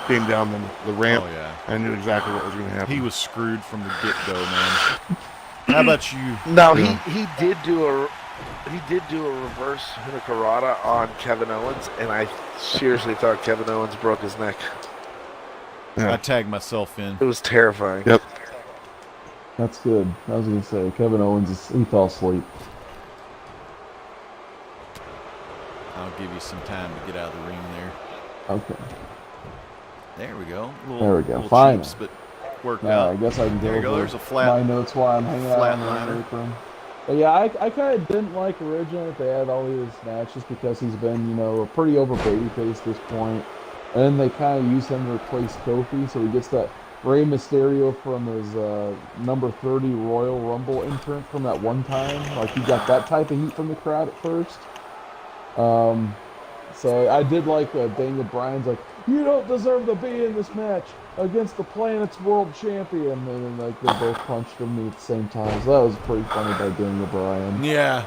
came down the ramp. Oh, yeah. I knew exactly what was going to happen. He was screwed from the get-go, man. How about you? No, Yeah. he did do a reverse Hinakarata on Kevin Owens, and I seriously thought Kevin Owens broke his neck. Yeah. I tagged myself in. It was terrifying. Yep. That's good. I was going to say, Kevin Owens, he fell asleep. I'll give you some time to get out of the ring there. Okay. There we go. There we go. Little Finally. cheaps, but worked Now, out. I guess I can go There you go. over There's a flat. my notes while I'm hanging out on flatliner. the apron. But yeah, I kind of didn't like originally that they had all these matches because he's been, a pretty over babyface at this point. And then they kind of use him to replace Kofi, so he gets that Rey Mysterio from his number 30 Royal Rumble entrant from that one time. Like, he got that type of heat from the crowd at first. So I did like Daniel Bryan's like, you don't deserve to be in this match against the planet's world champion. And then, like, they both punched him at the same time. So that was pretty funny by Daniel Bryan. Yeah.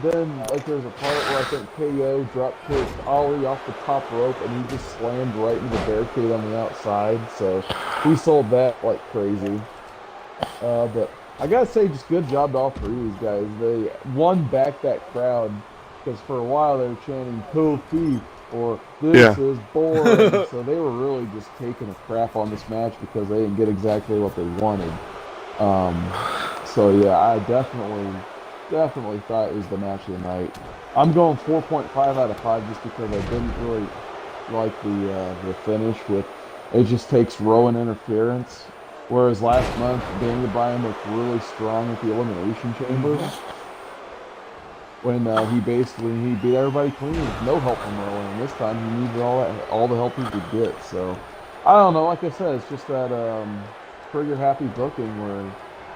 Then, like, there's a part where I think KO drop kicked Ollie off the top rope and he just slammed right into the barricade on the outside. So he sold that like crazy. But I gotta say, just good job to all three of these guys. They won back that crowd because for a while they were chanting Kofi, or this is boring. So they were really just taking a crap on this match because they didn't get exactly what they wanted. So yeah, I definitely thought it was the match of the night. I'm going 4.5 out of 5 just because I didn't really like the finish with it just takes Rowan interference. Whereas last month, Daniel Bryan looked really strong at the Elimination Chamber when he beat everybody clean with no help from Rowan. And this time he needed all the help he could get. So I don't know. Like I said, it's just that trigger happy booking where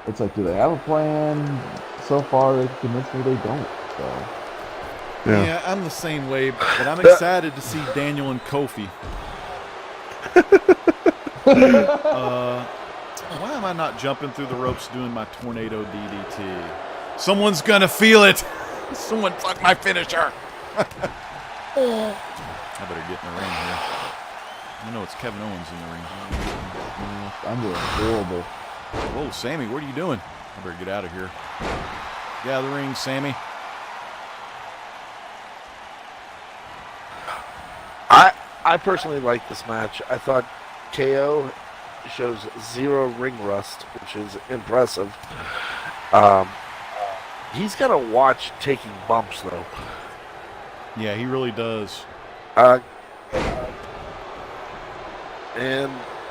it's like, do they have a plan? So far, they convinced me they don't. So. Yeah, I'm the same way, but I'm excited to see Daniel and Kofi. Why am I not jumping through the ropes doing my tornado DDT? Someone's gonna feel it. Someone fuck my finisher. I better get in the ring here. I know it's Kevin Owens in the ring. I'm doing horrible. Whoa, Sammy, what are you doing? I better get out of here. Get out of the ring, Sammy. I personally like this match. I thought KO shows zero ring rust, which is impressive. He's got to watch taking bumps, though. Yeah, he really does. And,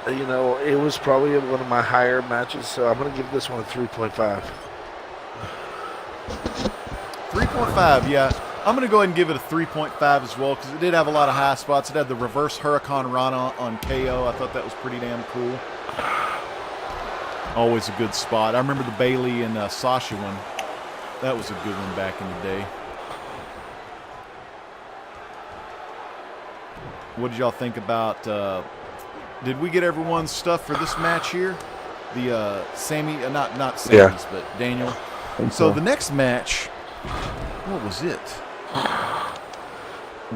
you know, it was probably one of my higher matches, so I'm going to give this one a 3.5. 3.5, yeah. I'm going to go ahead and give it a 3.5 as well because it did have a lot of high spots. It had the reverse Hurricane Rana on KO. I thought that was pretty damn cool. Always a good spot. I remember the Bailey and Sasha one. That was a good one back in the day. What did y'all think about... did we get everyone's stuff for this match here? The Sammy... not Sammy's, but Daniel. So the next match... What was it?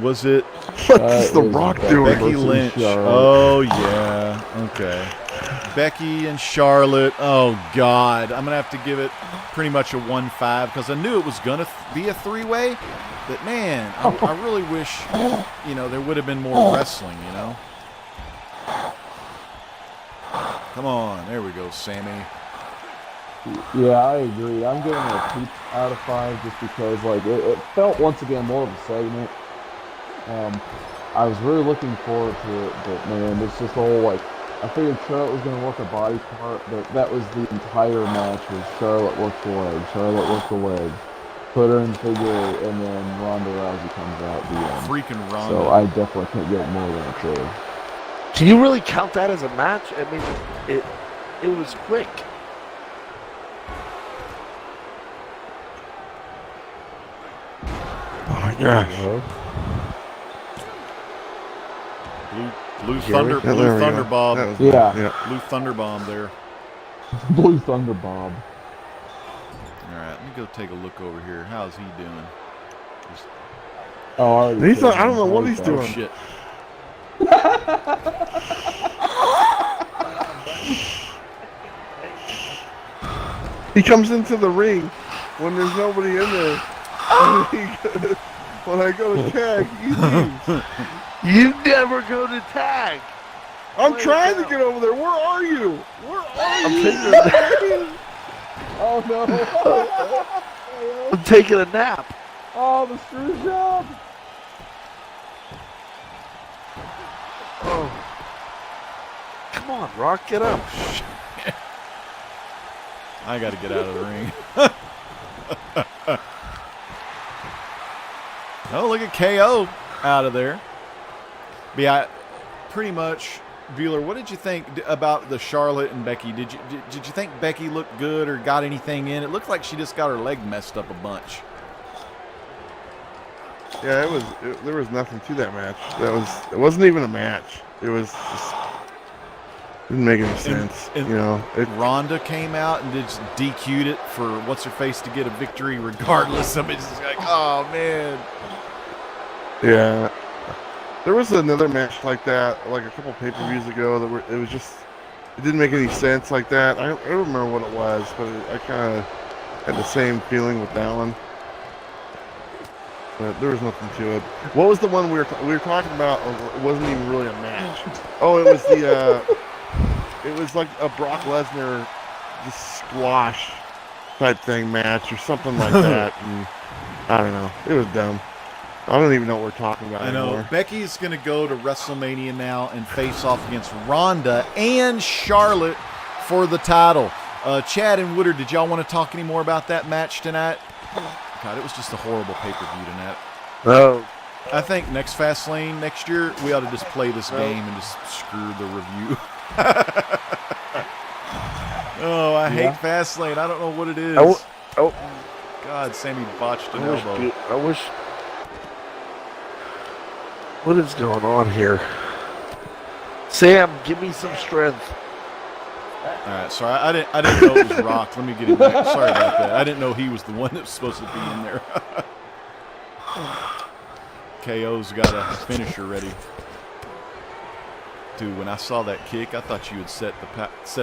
Was it... What is The Rock doing? Becky Lynch. Oh, yeah. Okay. Becky and Charlotte. Oh, God. I'm going to have to give it pretty much a 1.5 because I knew it was going to be a three-way. But, man, I really wish, there would have been more wrestling, Come on. There we go, Sammy. Yeah, I agree. I'm giving it a 2 out of 5 just because, it felt once again more of a segment. I was really looking forward to it, but man, it's just the whole I figured Charlotte was going to work a body part, but that was the entire match. Was Charlotte worked the leg, put her in figure 8, and then Ronda Rousey comes out at the end. Freaking Ronda! So I definitely can't get more than a 2. Can you really count that as a match? I mean, it was quick. Oh my gosh. Blue Thunder Bomb. Blue Thunder Bomb there. Blue Thunder Bomb. All right, let me go take a look over here. How's he doing? I don't know what he's doing. Oh, shit. He comes into the ring when there's nobody in there. When I go to tag, he leaves. You never go to tag. I'm trying to get over there. Where are you? Oh no! I'm taking a nap. Oh, the screw job! Oh. Come on, Rock, get up. I got to get out of the ring. Oh, look at KO out of there. But yeah, pretty much, Bueller, what did you think about the Charlotte and Becky? Did you think Becky looked good or got anything in? It looked like she just got her leg messed up a bunch. Yeah, there was nothing to that match. It wasn't even a match. It was just didn't make any sense. Ronda came out and just DQ'd it for what's her face to get a victory regardless of it. It's like, oh man. Yeah. There was another match like that, like a couple pay-per-views ago, it didn't make any sense like that. I don't remember what it was, but I kind of had the same feeling with that one. But there was nothing to it. What was the one we were talking about? It wasn't even really a match. Oh, it was it was like a Brock Lesnar just squash type thing match or something like that. And I don't know. It was dumb. I don't even know what we're talking about I know. anymore. Becky's going to go to WrestleMania now and face off against Ronda and Charlotte for the title. Chad and Woodard, did y'all want to talk any more about that match tonight? God, it was just a horrible pay-per-view tonight. Oh, I think next Fastlane next year, we ought to just play this game and just screw the review. Oh, I hate Fastlane. I don't know what it is. God, Sammy botched an elbow. I wish. What is going on here? Sam, give me some strength. All right, sorry, I didn't know it was Rock. Let me get him back. Sorry about that. I didn't know he was the one that was supposed to be in there. KO's got a finisher ready. Dude, when I saw that kick, I thought you had set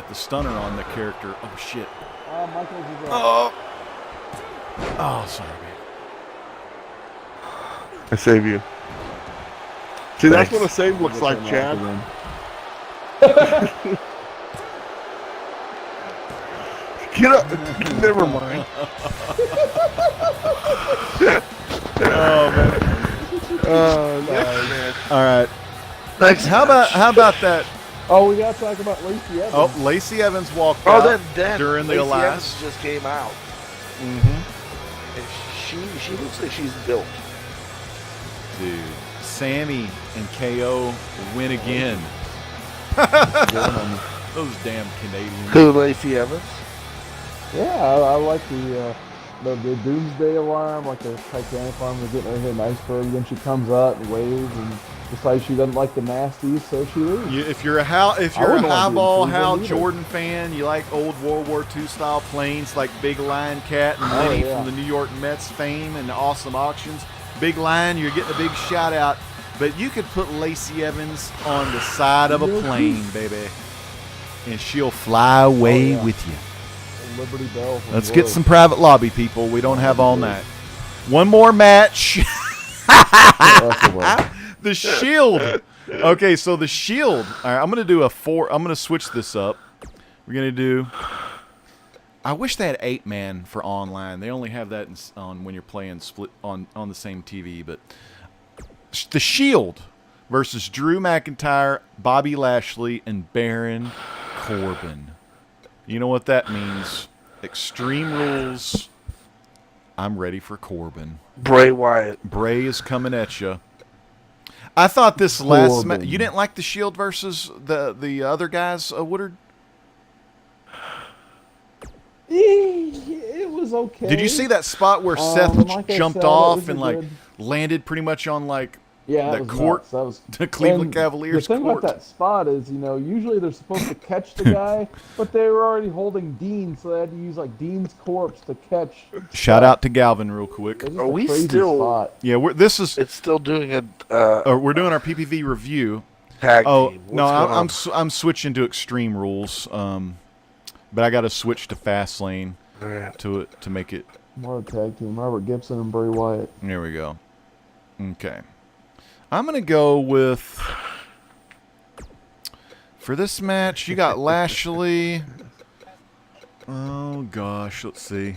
the stunner on the character. Oh shit. Michael's is Oh, sorry, man. I save you. See, Thanks. that's what a save looks like, Chad. Get up. Never mind. Oh man. Man. All right. Thanks. How about that? Oh, we gotta talk about Lacey Evans. Oh, Lacey Evans walked Oh, out then during the Lacey last. Evans just came out, Mm-hmm. and she looks like she's built. Dude, Sammy and KO win again. Those damn Canadians. Who, Lacey Evans? Yeah, I like the Doomsday alarm, like the Titanic alarm. They're getting her to hit an iceberg. Then she comes up and waves and decides she doesn't like the nasties, so she leaves. If you're a wouldn't want to highball do Hal either. Jordan fan, you like old World War II style planes like Big Lion Cat and Lenny yeah. from the New York Mets fame and the awesome auctions. Big Lion, you're getting a big shout out. But you could put Lacey Evans on the side of a plane, baby, and she'll fly away with you. Liberty Bell. from Let's get Bueller. some private lobby, people. We don't have all night. One more match. The Shield. Okay, so the Shield. All right, I'm going to do I'm going to switch this up. We're going to do. I wish they had 8-man for online. They only have that on when you're playing split on the same TV. But the Shield versus Drew McIntyre, Bobby Lashley, and Baron Corbin. You know what that means? Extreme Rules. I'm ready for Corbin. Bray Wyatt. Bray is coming at you. I thought this last match. You didn't like the Shield versus the other guys, Woodard? It was okay. Did you see that spot where Seth like I jumped said, it off was and a like good- landed pretty much on like Yeah, that court? That was The Cleveland and Cavaliers The thing court. about that spot is, usually they're supposed to catch the guy, but they were already holding Dean, so they had to use like Dean's corpse to catch. Shout out to Galvin real quick. It's just Are a we crazy still- spot. Yeah, It's still doing a we're doing our PPV review. tag Oh team. no, What's going on? I'm switching to Extreme Rules. But I got to switch to Fastlane Alright. to make it. More tag team: Robert Gibson and Bray Wyatt. There we go. Okay. I'm going to go with, for this match, you got Lashley. Oh, gosh. Let's see.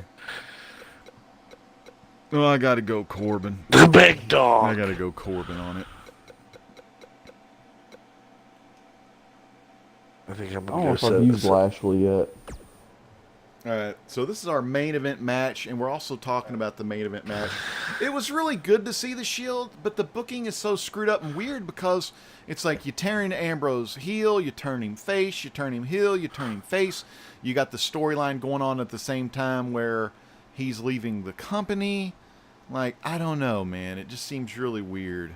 Oh, I got to go Corbin. The big I dog. got to go Corbin on it. I think I'm I don't gonna know go if I've set used this up. Lashley yet. All right, so this is our main event match, and we're also talking about the main event match. It was really good to see the Shield, but the booking is so screwed up and weird because it's like you tearing Ambrose heel, you turn him face, you turn him heel, you turn him face. You got the storyline going on at the same time where he's leaving the company. Like, I don't know, man. It just seems really weird.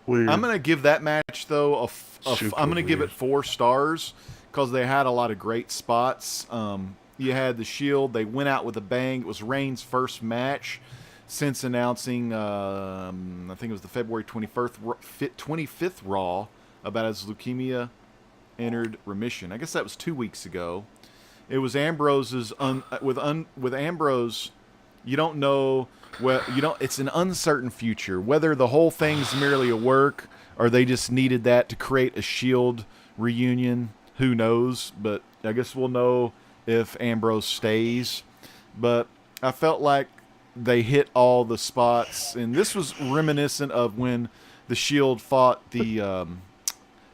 Weird. I'm going to give that match, though, Super I'm going to give weird. it 4 stars because they had a lot of great spots. You had the Shield. They went out with a bang. It was Reigns' first match since announcing, I think it was the February 25th Raw about his leukemia entered remission. I guess that was 2 weeks ago. It was Ambrose's with Ambrose You don't know. Well, you don't. It's an uncertain future. Whether the whole thing's merely a work, or they just needed that to create a Shield reunion, who knows? But I guess we'll know if Ambrose stays. But I felt like they hit all the spots, and this was reminiscent of when the Shield fought the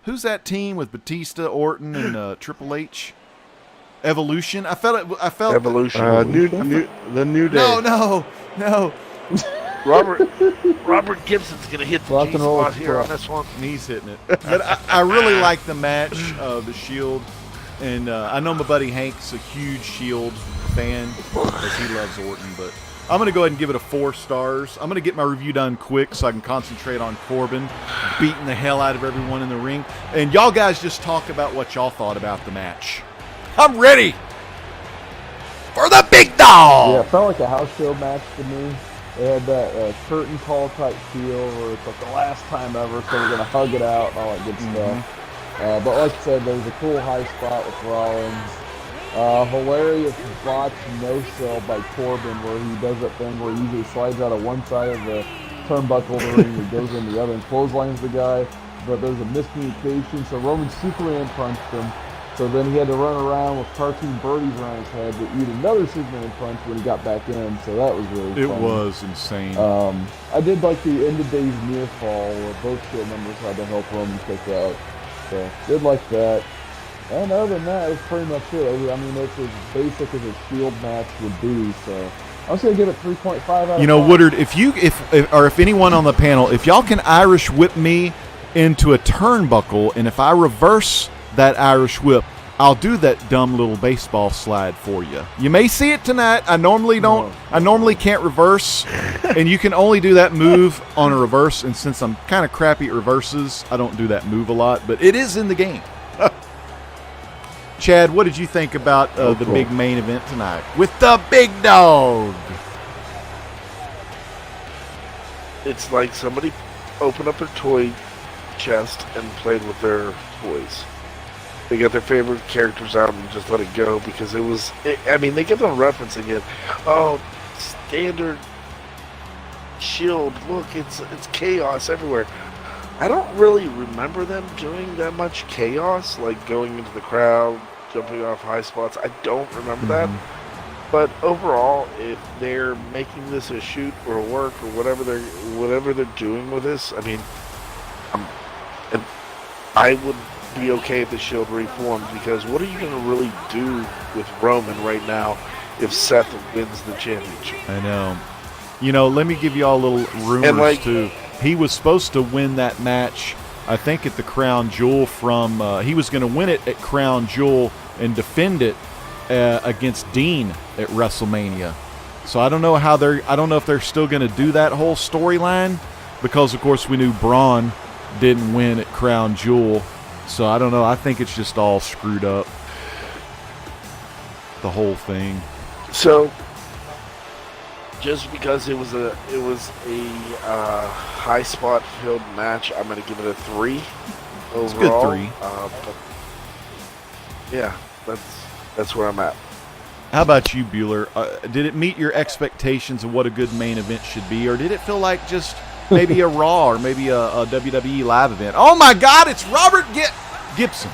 who's that team with Batista, Orton, and Triple H? Evolution. I felt Evolution. The New Day. No. Robert Gibson's gonna hit the Rock G and roll spot here on express. this one. He's hitting it. But I really like the match of the Shield. And I know my buddy Hank's a huge Shield fan because he loves Orton. But I'm going to go ahead and give it a 4 stars. I'm going to get my review done quick so I can concentrate on Corbin beating the hell out of everyone in the ring. And y'all guys just talk about what y'all thought about the match. I'm ready for the big dog. Yeah, it felt like a house show match to me. It had that curtain call type feel where it's like the last time ever, so we're going to hug it out and all that good stuff. But like I said, there's a cool high spot with Rollins. Hilarious botch no-sell by Corbin where he does that thing where he usually slides out of one side of the turnbuckle of the ring and goes in the other and clotheslines the guy. But there's a miscommunication, so Roman Superman punched him. So then he had to run around with cartoon birdies around his head to eat another Superman punch when he got back in. So that was really It funny. was insane. I did like the end of days near fall where both Shield members had to help Roman kick out. So did like that. And other than that, it was pretty much it. I mean, it's as basic as a Shield match would be. So I was gonna give it 3.5 out of 5. Woodard, if anyone on the panel, if y'all can Irish whip me into a turnbuckle, and if I reverse that Irish whip, I'll do that dumb little baseball slide for you. You may see it tonight. I normally don't. I normally can't reverse, and you can only do that move on a reverse. And since I'm kind of crappy at reverses, I don't do that move a lot. But it is in the game. Chad, what did you think about the big main event tonight with the big dog? It's like somebody opened up a toy chest and played with their toys. They got their favorite characters out and just let it go because it was. I mean, they kept on referencing it. Oh, standard Shield. Look, it's chaos everywhere. I don't really remember them doing that much chaos, like going into the crowd, jumping off high spots. I don't remember that. But overall, if they're making this a shoot or a work or whatever they're doing with this, I mean, and I would be okay if the Shield reformed because what are you going to really do with Roman right now if Seth wins the championship? I know. Let me give you all a little rumors too. He was supposed to win that match, I think, at the Crown Jewel he was going to win it at Crown Jewel and defend it against Dean at WrestleMania. So I don't know if they're still going to do that whole storyline because, of course, we knew Braun didn't win at Crown Jewel. So I don't know. I think it's just all screwed up. The whole thing. So just because it was a high spot filled match, I'm going to give it a 3 overall. It's a good 3. But yeah, that's where I'm at. How about you, Bueller? Did it meet your expectations of what a good main event should be, or did it feel like just maybe a Raw or maybe a WWE live event? Oh my God, it's Robert Gibson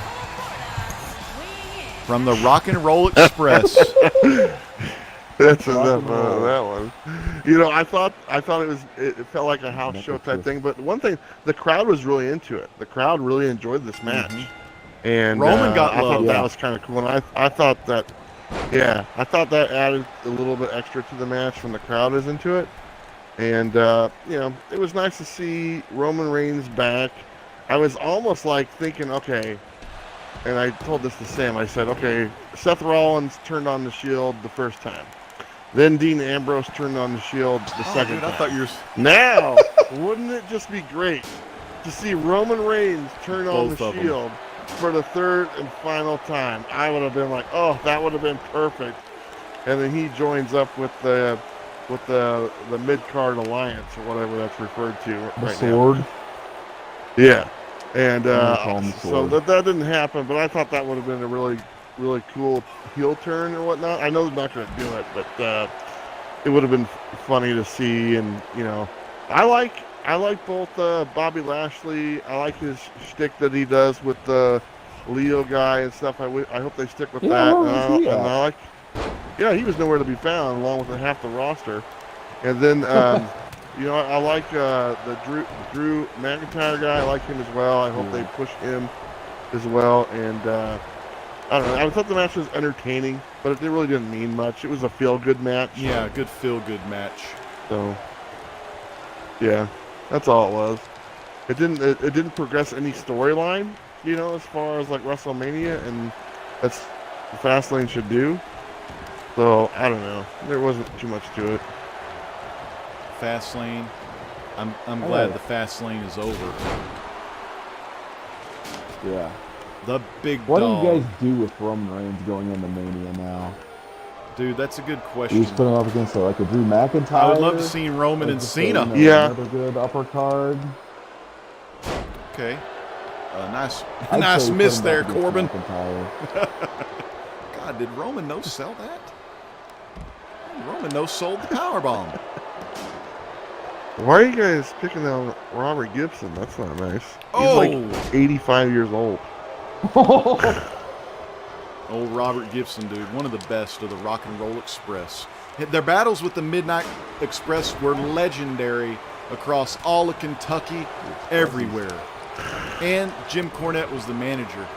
from the Rock and Roll Express. That's enough of that one. I thought it felt like a house show type thing, but one thing, the crowd was really into it. The crowd really enjoyed this match. And Roman got I love. thought that was kind of cool. And I thought that added a little bit extra to the match when the crowd is into it. And, it was nice to see Roman Reigns back. I was almost like thinking, okay, and I told this to Sam, I said, okay, Seth Rollins turned on the Shield the first time. Then Dean Ambrose turned on the Shield the second time. I thought you were... Now, wouldn't it just be great to see Roman Reigns turn on the Shield for the third and final time? I would have been like, oh, that would have been perfect. And then he joins up with the mid-card alliance or whatever that's referred to right Sword. now. Yeah. And so that didn't happen, but I thought that would have been a really, really cool heel turn or whatnot. I know they're not going to do it, but it would have been funny to see. And I like both Bobby Lashley. I like his shtick that he does with the Leo guy and stuff. I hope they stick with that. And I like, he was nowhere to be found along with half the roster. And then, I like the Drew McIntyre guy. I like him as well. I hope they push him as well. And I don't know. I thought the match was entertaining, but it really didn't mean much. It was a feel-good match. Yeah, good feel-good match. So, yeah, that's all it was. It didn't progress any storyline, as far as like WrestleMania, and that's what Fastlane should do. So I don't know. There wasn't too much to it. Fastlane. I'm glad the Fastlane is over. Yeah. The big What dog. do you guys do with Roman Reigns going into Mania now? Dude, that's a good You question. just put him up against like a Drew McIntyre. I would love to see Roman and Cena. Another good upper card. Okay. Nice I'd say miss put him there, up against Corbin. McIntyre. God, did Roman no-sell that? Roman no-sold the powerbomb. Why are you guys picking on Robert Gibson? That's not nice. Oh! He's like 85 years old. Old Robert Gibson, dude. One of the best of the Rock and Roll Express. Their battles with the Midnight Express were legendary across all of Kentucky, everywhere. And Jim Cornette was the manager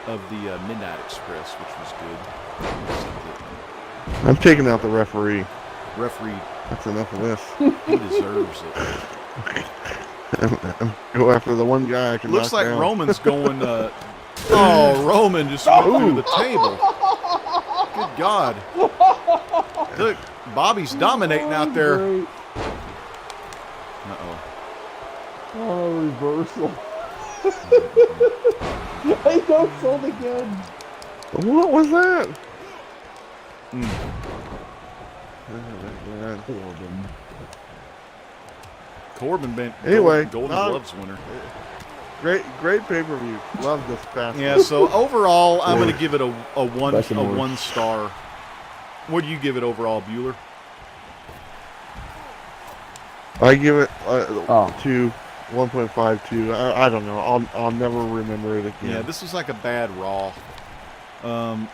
of the Midnight Express, which was good. I'm taking out the referee. Referee, That's enough of this. he deserves it. Go after the one guy I can Looks knock like down. Roman's going. Roman just went through the table. Good God! Look, Bobby's dominating out there. Great. Uh-oh. Oh, reversal. I don't sold again. What was that? Corbin been Anyway, Golden Gloves winner. Great pay-per-view. Love this fast. Yeah. So overall, I'm going to give it a one Second worst. 1 star. What do you give it overall, Bueller? I give it Oh. 1.52. I don't know. I'll never remember it again. Yeah, this was like a bad Raw.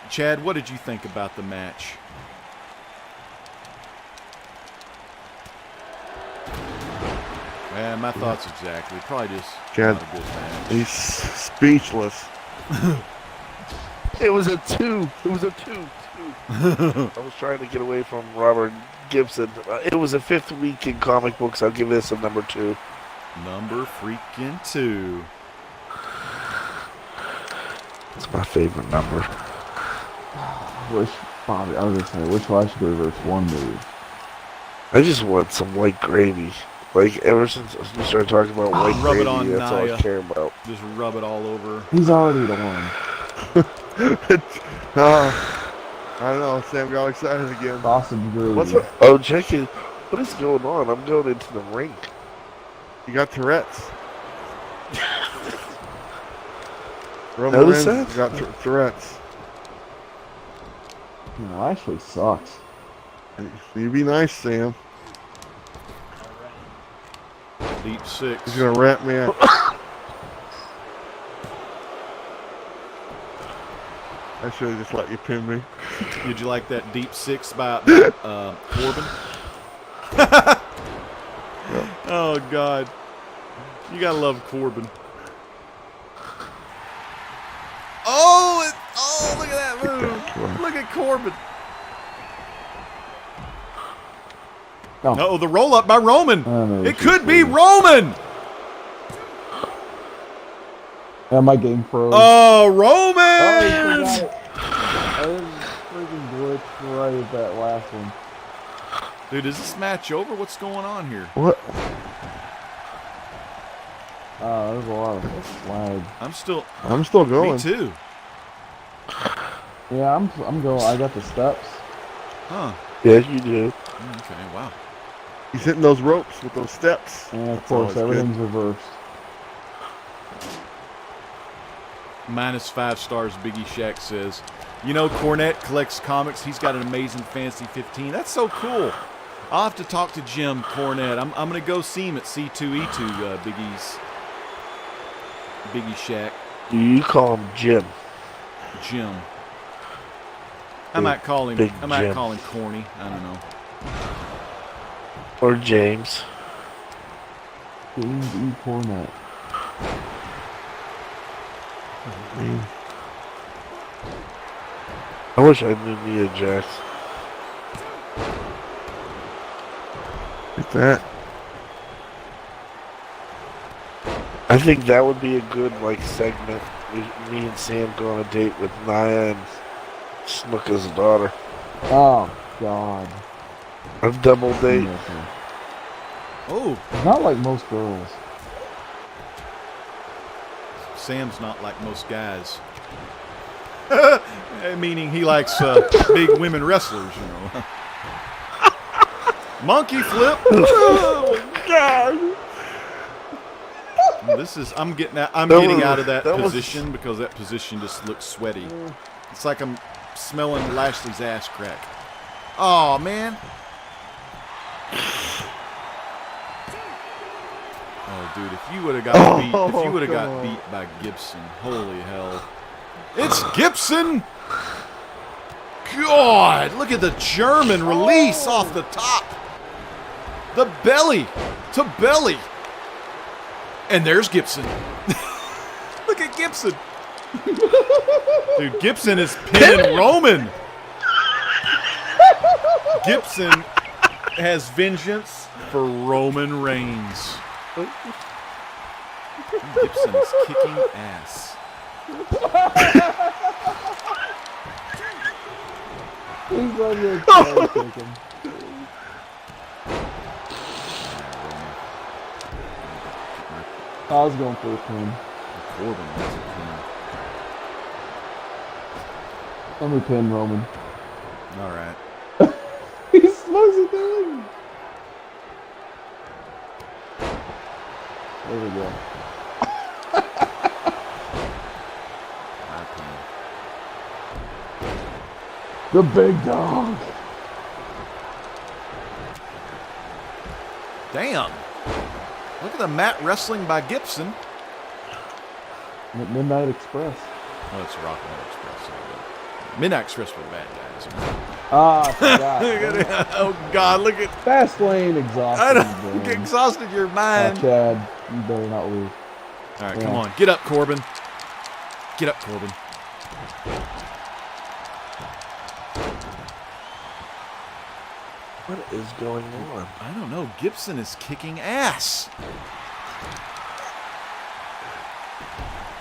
Chad, what did you think about the match? Yeah, my thoughts exactly. Probably just Chad, not a good match. he's speechless. It was a 2. It was a 2. I was trying to get away from Robert Gibson. It was a 5th week in comic books. I'll give this a number 2. Number freaking 2. It's my favorite number. Wish Bobby. I was gonna say, wish Flash could reverse one move. I just want some white gravy. Like, ever since you started talking about white rub gravy, it on that's all Nia. I care about. Just rub it all over. He's already the one. I don't know. Sam got excited again. Sausage gravy. What's up? Oh, check it. What is going on? I'm going into the ring. You got Tourette's. Roman Notice Reigns that? got Tourette's. No, actually sucks. You be nice, Sam. Deep 6. He's gonna wrap me up. I should have just let you pin me. Did you like that deep 6 by Corbin? Oh, God. You gotta love Corbin. Oh, look at that move. Look at Corbin. Oh. No, the roll up by Roman. No, It could be Roman. And my game froze. Oh, I Roman. forgot it. I was freaking glitched right at that last one. Dude, is this match over? What's going on here? What? There's a lot of lag. I'm still. I'm still going. Me too. Yeah, I'm going. I got the steps. Huh. Yes, you do. Okay, wow. He's hitting those ropes with those steps. And of That's course, always good. everything's reversed. Minus 5 stars, Biggie Shack says. You know, Cornette collects comics. He's got an amazing Fantasy 15. That's so cool. I'll have to talk to Jim Cornette. I'm going to go see him at C2E2 Big E Shack. You call him Jim. Jim. I might call him. Big I might Jim. call him corny. I don't know. Or James. James E. Cornette. I wish I knew Nia Jax. Like that. I think that would be a good segment. Me and Sam go on a date with Nia and Snooka's daughter. Oh, God. A double date. Oh, Not like most girls. Sam's not like most guys. Meaning he likes big women wrestlers, you know. Monkey flip. Oh, God. I'm getting out of that position because that position just looks sweaty. It's like I'm smelling Lashley's ass crack. Oh man. Oh dude, if you would have got beat by Gibson, holy hell. It's Gibson! God, look at the German release off the top. The belly to belly. And there's Gibson. Look at Gibson. Dude, Gibson is pinning Roman. Gibson has vengeance for Roman Reigns. Gibson is kicking ass. He's on your tail kicking. I was going for a pin. Corbin has a Let me pin Roman. pin. All right. He slows it down. There we go. I pin. The big dog. Damn. Look at the mat wrestling by Gibson. Midnight Express. Well, it's Rock and Roll Express. So Midnight Express for the bad guys. Ah, I forgot. Oh, God, look at... Fastlane exhausted. I don't get exhausted your mind. Chad, you better not lose. All right, come on. Get up, Corbin. Get up, Corbin. What is going on? I don't know. Gibson is kicking ass.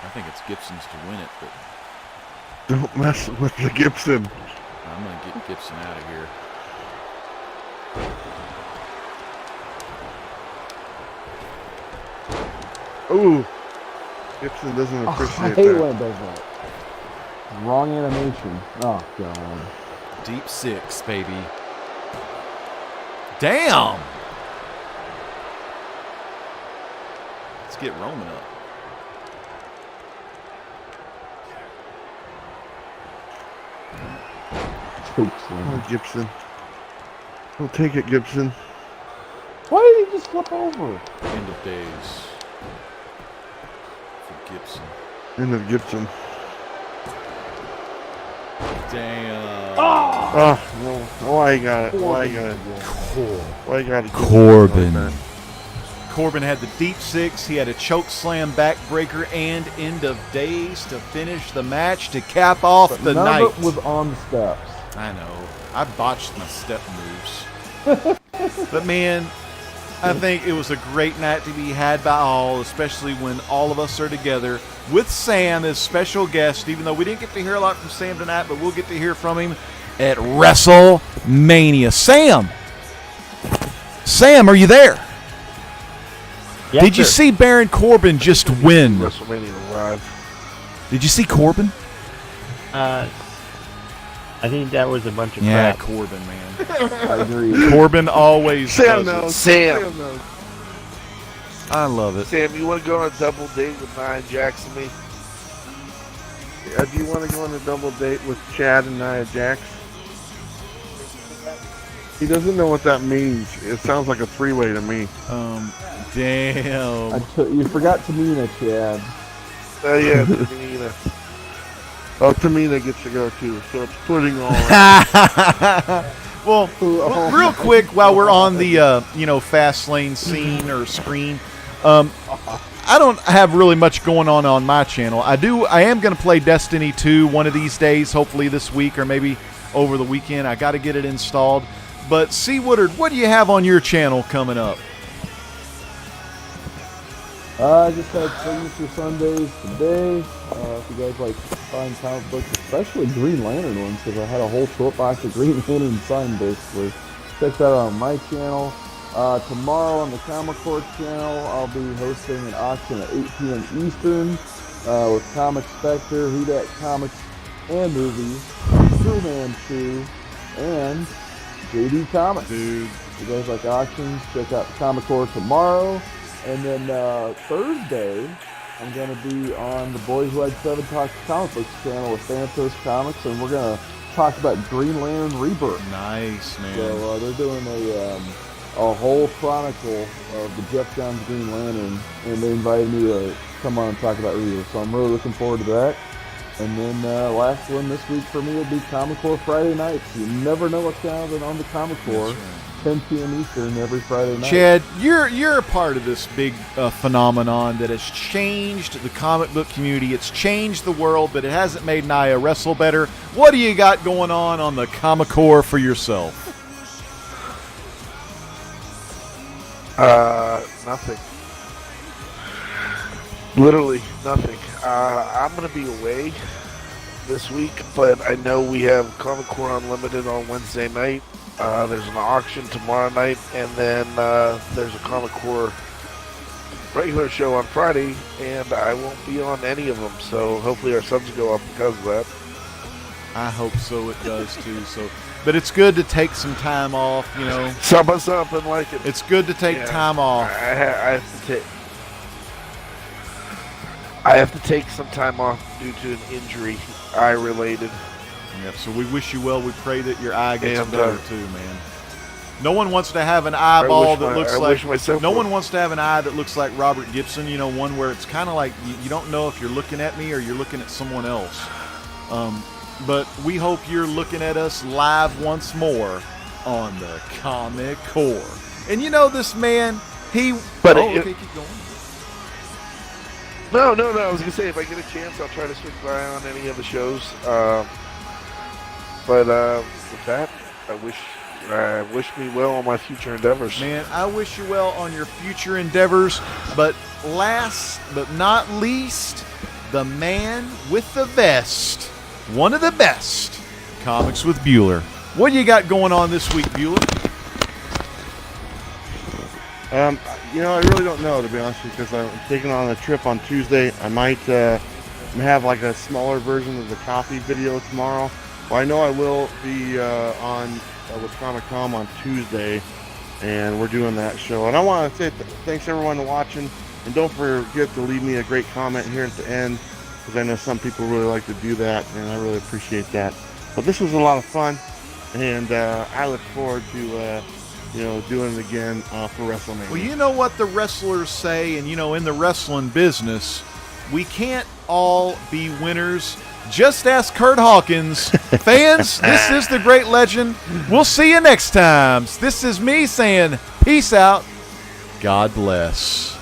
I think it's Gibson's to win it, but Don't mess with the Gibson. I'm going to get Gibson out of here. Ooh. Gibson doesn't I appreciate hate that. when it does that. Wrong animation. Oh, God. Deep six, baby. Damn. Let's get Roman up. Oh, Gibson. Don't take it, Gibson. Why did he just flip over? End of days for Gibson. End of Gibson. Damn. Oh, no. Why you got it? Why you got it? Why you got it? Corbin. Corbin had the deep six. He had a choke slam backbreaker and end of days to finish the match to cap off But the none night. of it was on the steps. I know. I botched my step moves. But man, I think it was a great night to be had by all, especially when all of us are together with Sam as special guest, even though we didn't get to hear a lot from Sam tonight, but we'll get to hear from him at WrestleMania. Sam, are you there? Yes, Did you sir. see Baron Corbin just win? WrestleMania Live. Did you see Corbin? I think that was a bunch of Yeah, crap. Corbin, man. I agree. Corbin always Sam does it. knows. Sam. knows. I love it. Sam, you want to go on a double date with Nia Jax and me? Do you want to go on a double date with Chad and Nia Jax? He doesn't know what that means. It sounds like a three-way to me. Damn. You forgot Tamina, Chad. Yeah, Tamina. Oh, Tamina gets to go too, so it's putting all right. Well, real quick, while we're on the Fastlane scene or screen, I don't have really much going on my channel. I am going to play Destiny 2 one of these days, hopefully this week or maybe over the weekend. I got to get it installed. But C. Woodard, what do you have on your channel coming up? I just had Signature Sundays today. If you guys like buying comic books, especially Green Lantern ones, because I had a whole short box of Green Lantern signed basically. Check that out on my channel. Tomorrow on the Comic Core channel, I'll be hosting an auction at 8 p.m. Eastern with Comic Spectre, Who Dat Comics and Movies, Superman 2, and JD Comics. Dude. If you guys like auctions, check out the Comic Core tomorrow. And then Thursday, I'm going to be on the Boys Who Had 7 Talks comic books channel with Santos Comics, and we're going to talk about Green Lantern Rebirth. Nice, man. So they're doing a whole chronicle of the Jeff Johns Green Lantern, and they invited me to come on and talk about Rebirth. So I'm really looking forward to that. And then last one this week for me will be Comic Core Friday nights. You never know what's going to happen on the Comic Core. 10 p.m. Eastern every Friday night. Chad, you're a part of this big phenomenon that has changed the comic book community. It's changed the world, but it hasn't made Nia wrestle better. What do you got going on the Comic Core for yourself? Nothing. Literally nothing. I'm going to be away this week, but I know we have Comic Core Unlimited on Wednesday night. There's an auction tomorrow night, and then there's a Comic Core regular show on Friday, and I won't be on any of them, so hopefully our subs go up because of that. I hope so. It does too. But it's good to take some time off. Sub us up and like it. It's good to take time off. I have to take some time off due to an injury, eye-related. Yep, so we wish you well. We pray that your eye gets better too, man. No one wants to have an eyeball that looks like. No one wants to have an eye that looks like Robert Gibson. One where it's kind of like you don't know if you're looking at me or you're looking at someone else. But we hope you're looking at us live once more on the Comic Core. And this man, keep going. No. I was gonna say if I get a chance, I'll try to swing by on any of the shows. But with that, I wish me well on my future endeavors. Man, I wish you well on your future endeavors. But last but not least, the man with the vest, one of the best, Comics with Bueller. What do you got going on this week, Bueller? I really don't know, to be honest with you, because I'm taking on a trip on Tuesday. I might have like a smaller version of the coffee video tomorrow. Well, I know I will be on with Comic-Con on Tuesday, and we're doing that show. And I want to say thanks everyone for watching, and don't forget to leave me a great comment here at the end, because I know some people really like to do that, and I really appreciate that. But this was a lot of fun, and I look forward to doing it again for WrestleMania. Well, you know what the wrestlers say, and in the wrestling business, we can't all be winners. Just ask Kurt Hawkins. Fans, this is the great legend. We'll see you next time. This is me saying peace out. God bless.